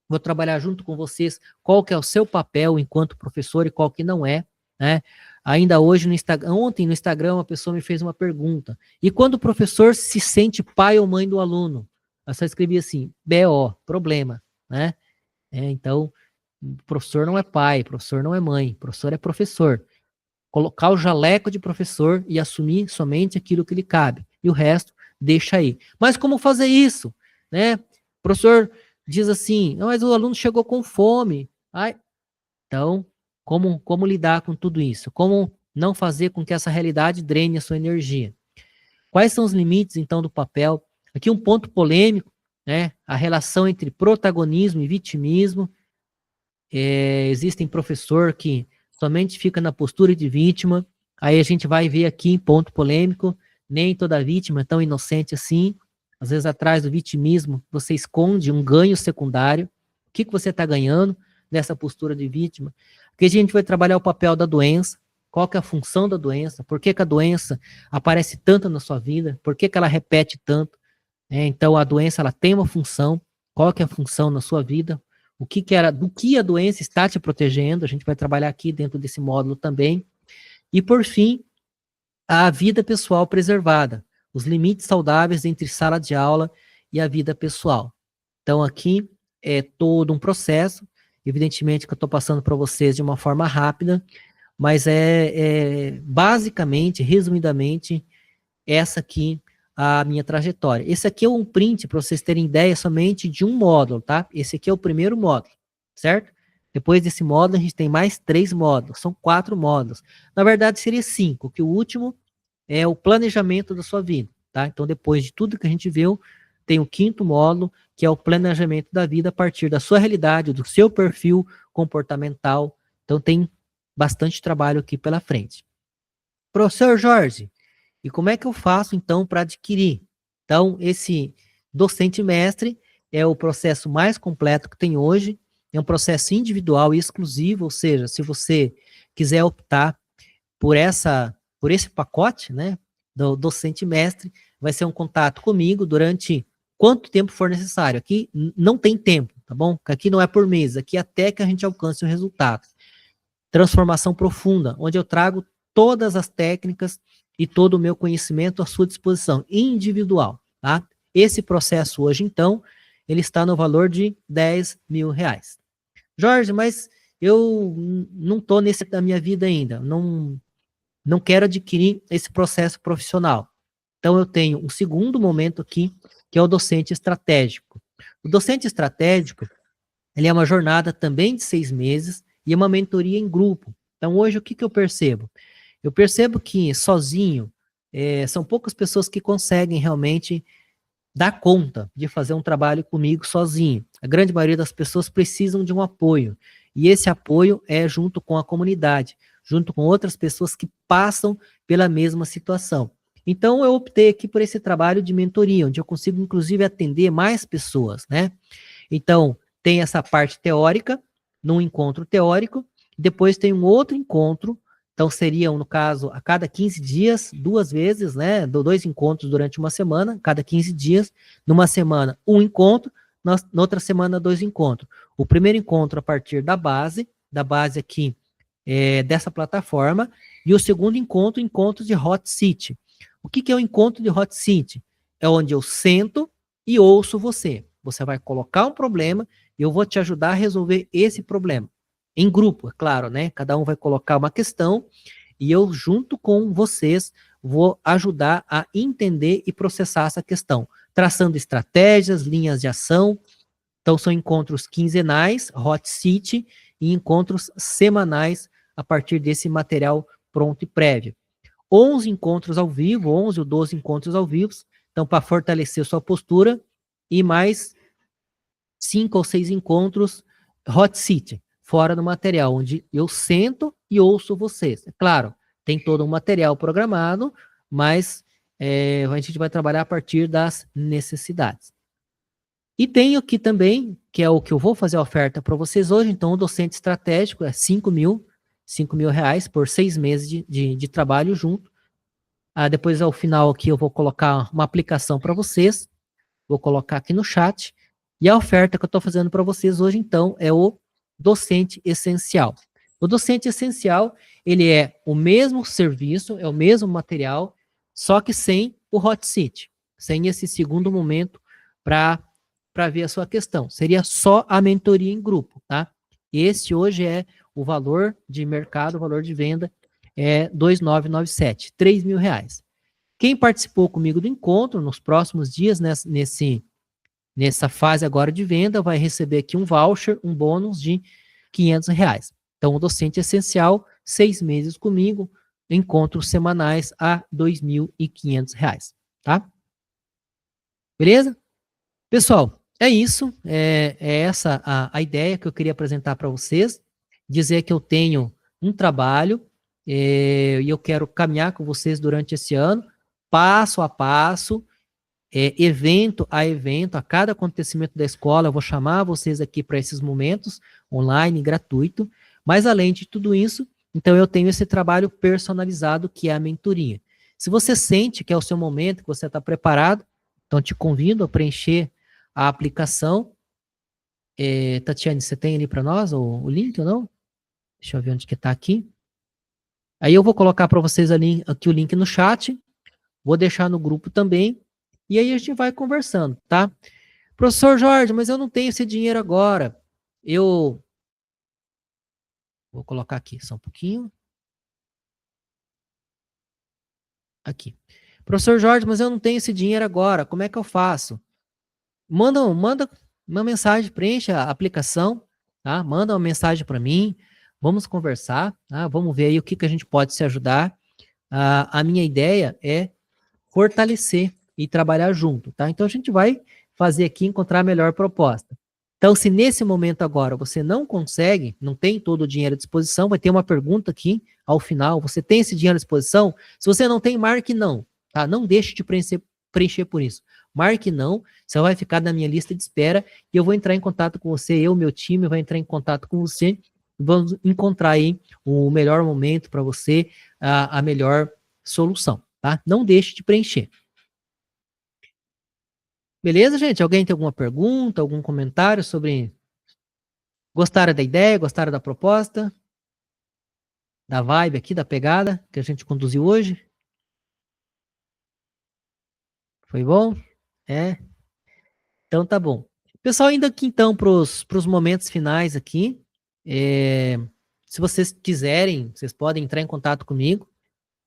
vou trabalhar junto com vocês qual que é o seu papel enquanto professor e qual que não é, né? Ainda hoje ontem no Instagram uma pessoa me fez uma pergunta, e quando o professor se sente pai ou mãe do aluno? Eu só escrevi assim, BO, problema, né? Então, professor não é pai, professor não é mãe, professor é professor. Colocar o jaleco de professor e assumir somente aquilo que lhe cabe, e o resto deixa aí. Mas como fazer isso? Né? O professor diz assim, não, mas o aluno chegou com fome. Então, como lidar com tudo isso? Como não fazer com que essa realidade drene a sua energia? Quais são os limites, então, do papel? Aqui um ponto polêmico, né? A relação entre protagonismo e vitimismo. Existem professor que somente fica na postura de vítima. Aí a gente vai ver aqui, ponto polêmico, nem toda vítima é tão inocente assim. Às vezes, atrás do vitimismo, você esconde um ganho secundário. O que você está ganhando dessa postura de vítima? Aqui a gente vai trabalhar o papel da doença, qual que é a função da doença, por que a doença aparece tanto na sua vida, por que ela repete tanto. Então, a doença ela tem uma função, qual que é a função na sua vida, do que a doença está te protegendo, a gente vai trabalhar aqui dentro desse módulo também. E, por fim, a vida pessoal preservada, os limites saudáveis entre sala de aula e a vida pessoal. Então, aqui é todo um processo, evidentemente que eu estou passando para vocês de uma forma rápida, mas basicamente, resumidamente, essa aqui a minha trajetória. Esse aqui é um print para vocês terem ideia somente de um módulo, tá? Esse aqui é o primeiro módulo, certo? Depois desse módulo, a gente tem mais 3 módulos, são 4 módulos. Na verdade, seria 5, que o último é o planejamento da sua vida, tá? Então, depois de tudo que a gente viu, tem o 5º módulo, que é o planejamento da vida a partir da sua realidade, do seu perfil comportamental. Então, tem bastante trabalho aqui pela frente. Professor Jorge, E como é que eu faço, então, para adquirir? Então, esse docente mestre é o processo mais completo que tem hoje, é um processo individual e exclusivo, ou seja, se você quiser optar por esse pacote, né, do docente mestre, vai ser um contato comigo durante quanto tempo for necessário. Aqui não tem tempo, tá bom? Aqui não é por mês, aqui até que a gente alcance o resultado. Transformação profunda, onde eu trago todas as técnicas e todo o meu conhecimento à sua disposição, individual, tá? Esse processo hoje, então, ele está no valor de R$10.000. Jorge, mas eu não estou nesse da minha vida ainda, não quero adquirir esse processo profissional. Então, eu tenho um segundo momento aqui, que é o docente estratégico. O docente estratégico, ele é uma jornada também de 6 meses e é uma mentoria em grupo. Então, hoje, o que eu percebo? Eu percebo que sozinho, são poucas pessoas que conseguem realmente dar conta de fazer um trabalho comigo sozinho. A grande maioria das pessoas precisam de um apoio. E esse apoio é junto com a comunidade, junto com outras pessoas que passam pela mesma situação. Então, eu optei aqui por esse trabalho de mentoria, onde eu consigo, inclusive, atender mais pessoas, né? Então, tem essa parte teórica, num encontro teórico, depois tem um outro encontro, então seriam, no caso, a cada 15 dias, 2 vezes, né, 2 encontros durante uma semana, cada 15 dias, numa semana, um encontro, na outra semana, 2 encontros. O primeiro encontro a partir da base aqui, dessa plataforma, e o segundo encontro de Hot Seat. O que é o encontro de Hot Seat? É onde eu sento e ouço você. Você vai colocar um problema e eu vou te ajudar a resolver esse problema. Em grupo, é claro, né? Cada um vai colocar uma questão e eu, junto com vocês, vou ajudar a entender e processar essa questão, traçando estratégias, linhas de ação. Então, são encontros quinzenais, Hot Seat, e encontros semanais a partir desse material pronto e prévio. 11 encontros ao vivo, 11 ou 12 encontros ao vivo, então, para fortalecer sua postura, e mais 5 ou 6 encontros Hot Seat, fora do material, onde eu sento e ouço vocês. É claro, tem todo um material programado, mas a gente vai trabalhar a partir das necessidades. E tem aqui também, que é o que eu vou fazer a oferta para vocês hoje, então o docente estratégico é R$5.000 por 6 meses de trabalho junto. Depois, ao final aqui, eu vou colocar uma aplicação para vocês, vou colocar aqui no chat, e a oferta que eu estou fazendo para vocês hoje, então, é o docente essencial. O docente essencial, ele é o mesmo serviço, é o mesmo material, só que sem o Hot Seat, sem esse segundo momento para ver a sua questão. Seria só a mentoria em grupo, tá? Esse hoje é o valor de mercado, o valor de venda é R$2.997, R$3.000. Quem participou comigo do encontro, nos próximos dias, nessa fase agora de venda, vai receber aqui um voucher, um bônus de R$500. Então, o docente essencial, 6 meses comigo, encontros semanais a R$2.500, tá? Beleza? Pessoal, é isso. É essa a ideia que eu queria apresentar para vocês. Dizer que eu tenho um trabalho e eu quero caminhar com vocês durante esse ano, passo a passo, evento a evento, a cada acontecimento da escola, eu vou chamar vocês aqui para esses momentos, online, gratuito, mas além de tudo isso, então eu tenho esse trabalho personalizado, que é a mentoria. Se você sente que é o seu momento, que você está preparado, então te convido a preencher a aplicação. Tatiane, você tem ali para nós o link ou não? Deixa eu ver onde que está aqui. Aí eu vou colocar para vocês aqui o link no chat, vou deixar no grupo também, e aí a gente vai conversando, tá? Professor Jorge, mas eu não tenho esse dinheiro agora. Eu vou colocar aqui só um pouquinho. Aqui. Professor Jorge, mas eu não tenho esse dinheiro agora. Como é que eu faço? Manda uma mensagem, preencha a aplicação, tá? Manda uma mensagem para mim. Vamos conversar, tá? Vamos ver aí o que a gente pode se ajudar. A minha ideia é fortalecer e trabalhar junto, tá? Então a gente vai fazer aqui, encontrar a melhor proposta. Então, se nesse momento agora você não consegue, não tem todo o dinheiro à disposição, vai ter uma pergunta aqui ao final, você tem esse dinheiro à disposição? Se você não tem, marque não. tá? Não deixe de preencher por isso. Marque não, você vai ficar na minha lista de espera e eu vou entrar em contato com você, meu time vai entrar em contato com você, vamos encontrar aí o melhor momento para você, a melhor solução, tá? Não deixe de preencher. Beleza, gente? Alguém tem alguma pergunta, algum comentário sobre... Gostaram da ideia, gostaram da proposta? Da vibe aqui, da pegada que a gente conduziu hoje? Foi bom? É? Então tá bom. Pessoal, indo aqui então para os momentos finais aqui. Se vocês quiserem, vocês podem entrar em contato comigo.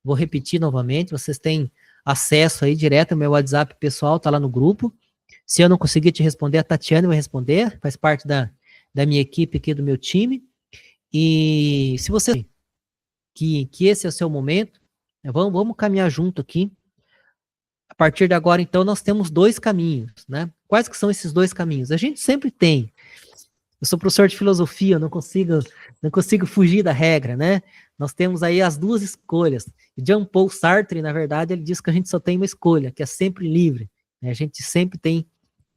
Vou repetir novamente, vocês têm acesso aí direto ao meu WhatsApp pessoal, tá lá no grupo. Se eu não conseguir te responder, a Tatiana vai responder, faz parte da minha equipe aqui, do meu time. E se você que esse é o seu momento, vamos caminhar junto aqui. A partir de agora, então, nós temos 2 caminhos, né? Quais que são esses 2 caminhos? A gente sempre tem. Eu sou professor de filosofia, eu não consigo fugir da regra, né? Nós temos aí as 2 escolhas. Jean-Paul Sartre, na verdade, ele diz que a gente só tem uma escolha, que é sempre livre, né? A gente sempre tem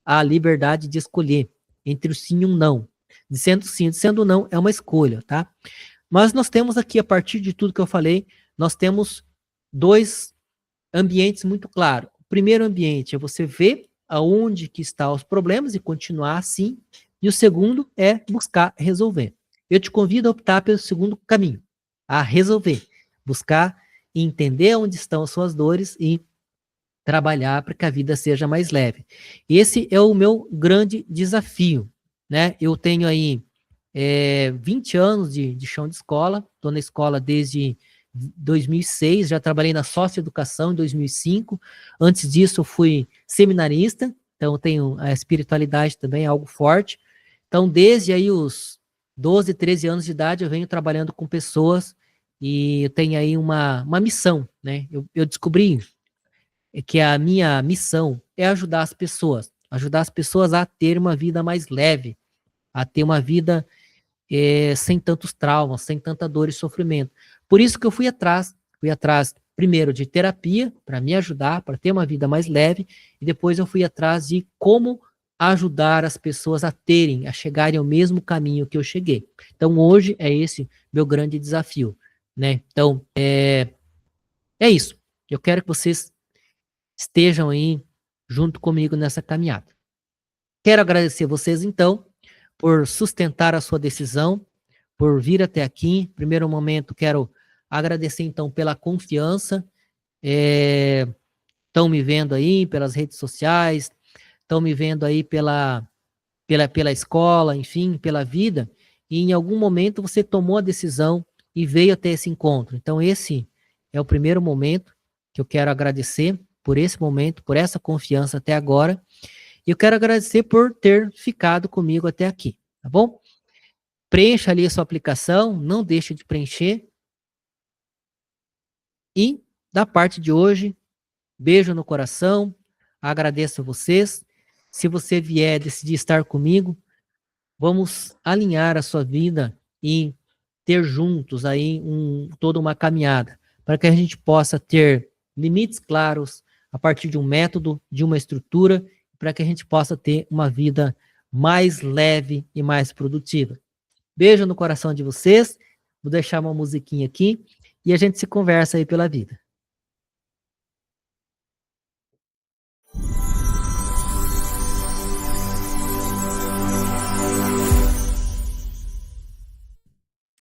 a liberdade de escolher entre o sim e um não. Dizendo sim, dizendo não, é uma escolha, tá? Mas nós temos aqui, a partir de tudo que eu falei, nós temos 2 ambientes muito claros. O primeiro ambiente é você ver aonde que estão os problemas e continuar assim. E o segundo é buscar resolver. Eu te convido a optar pelo segundo caminho, a resolver. Buscar entender onde estão as suas dores e trabalhar para que a vida seja mais leve. Esse é o meu grande desafio, né? Eu tenho aí 20 anos de chão de escola, estou na escola desde 2006, já trabalhei na socioeducação em 2005, antes disso eu fui seminarista, então tenho a espiritualidade também, algo forte. Então desde aí os 12, 13 anos de idade eu venho trabalhando com pessoas e eu tenho aí uma missão, né? Eu descobri que a minha missão é ajudar as pessoas a ter uma vida mais leve, a ter uma vida sem tantos traumas, sem tanta dor e sofrimento. Por isso que eu fui atrás primeiro de terapia, para me ajudar, para ter uma vida mais leve, e depois eu fui atrás de como ajudar as pessoas a chegarem ao mesmo caminho que eu cheguei. Então hoje é esse meu grande desafio, né? Então, é isso. Eu quero que vocês estejam aí junto comigo nessa caminhada. Quero agradecer vocês, então, por sustentar a sua decisão, por vir até aqui. Em primeiro momento, quero agradecer, então, pela confiança. Estão me vendo aí pelas redes sociais, estão me vendo aí pela escola, enfim, pela vida, e em algum momento você tomou a decisão e veio até esse encontro. Então, esse é o primeiro momento que eu quero agradecer por esse momento, por essa confiança até agora. E eu quero agradecer por ter ficado comigo até aqui, tá bom? Preencha ali a sua aplicação, não deixe de preencher. E, da parte de hoje, beijo no coração, agradeço a vocês. Se você vier decidir estar comigo, vamos alinhar a sua vida e ter juntos aí toda uma caminhada, para que a gente possa ter limites claros a partir de um método, de uma estrutura, para que a gente possa ter uma vida mais leve e mais produtiva. Beijo no coração de vocês, vou deixar uma musiquinha aqui e a gente se conversa aí pela vida.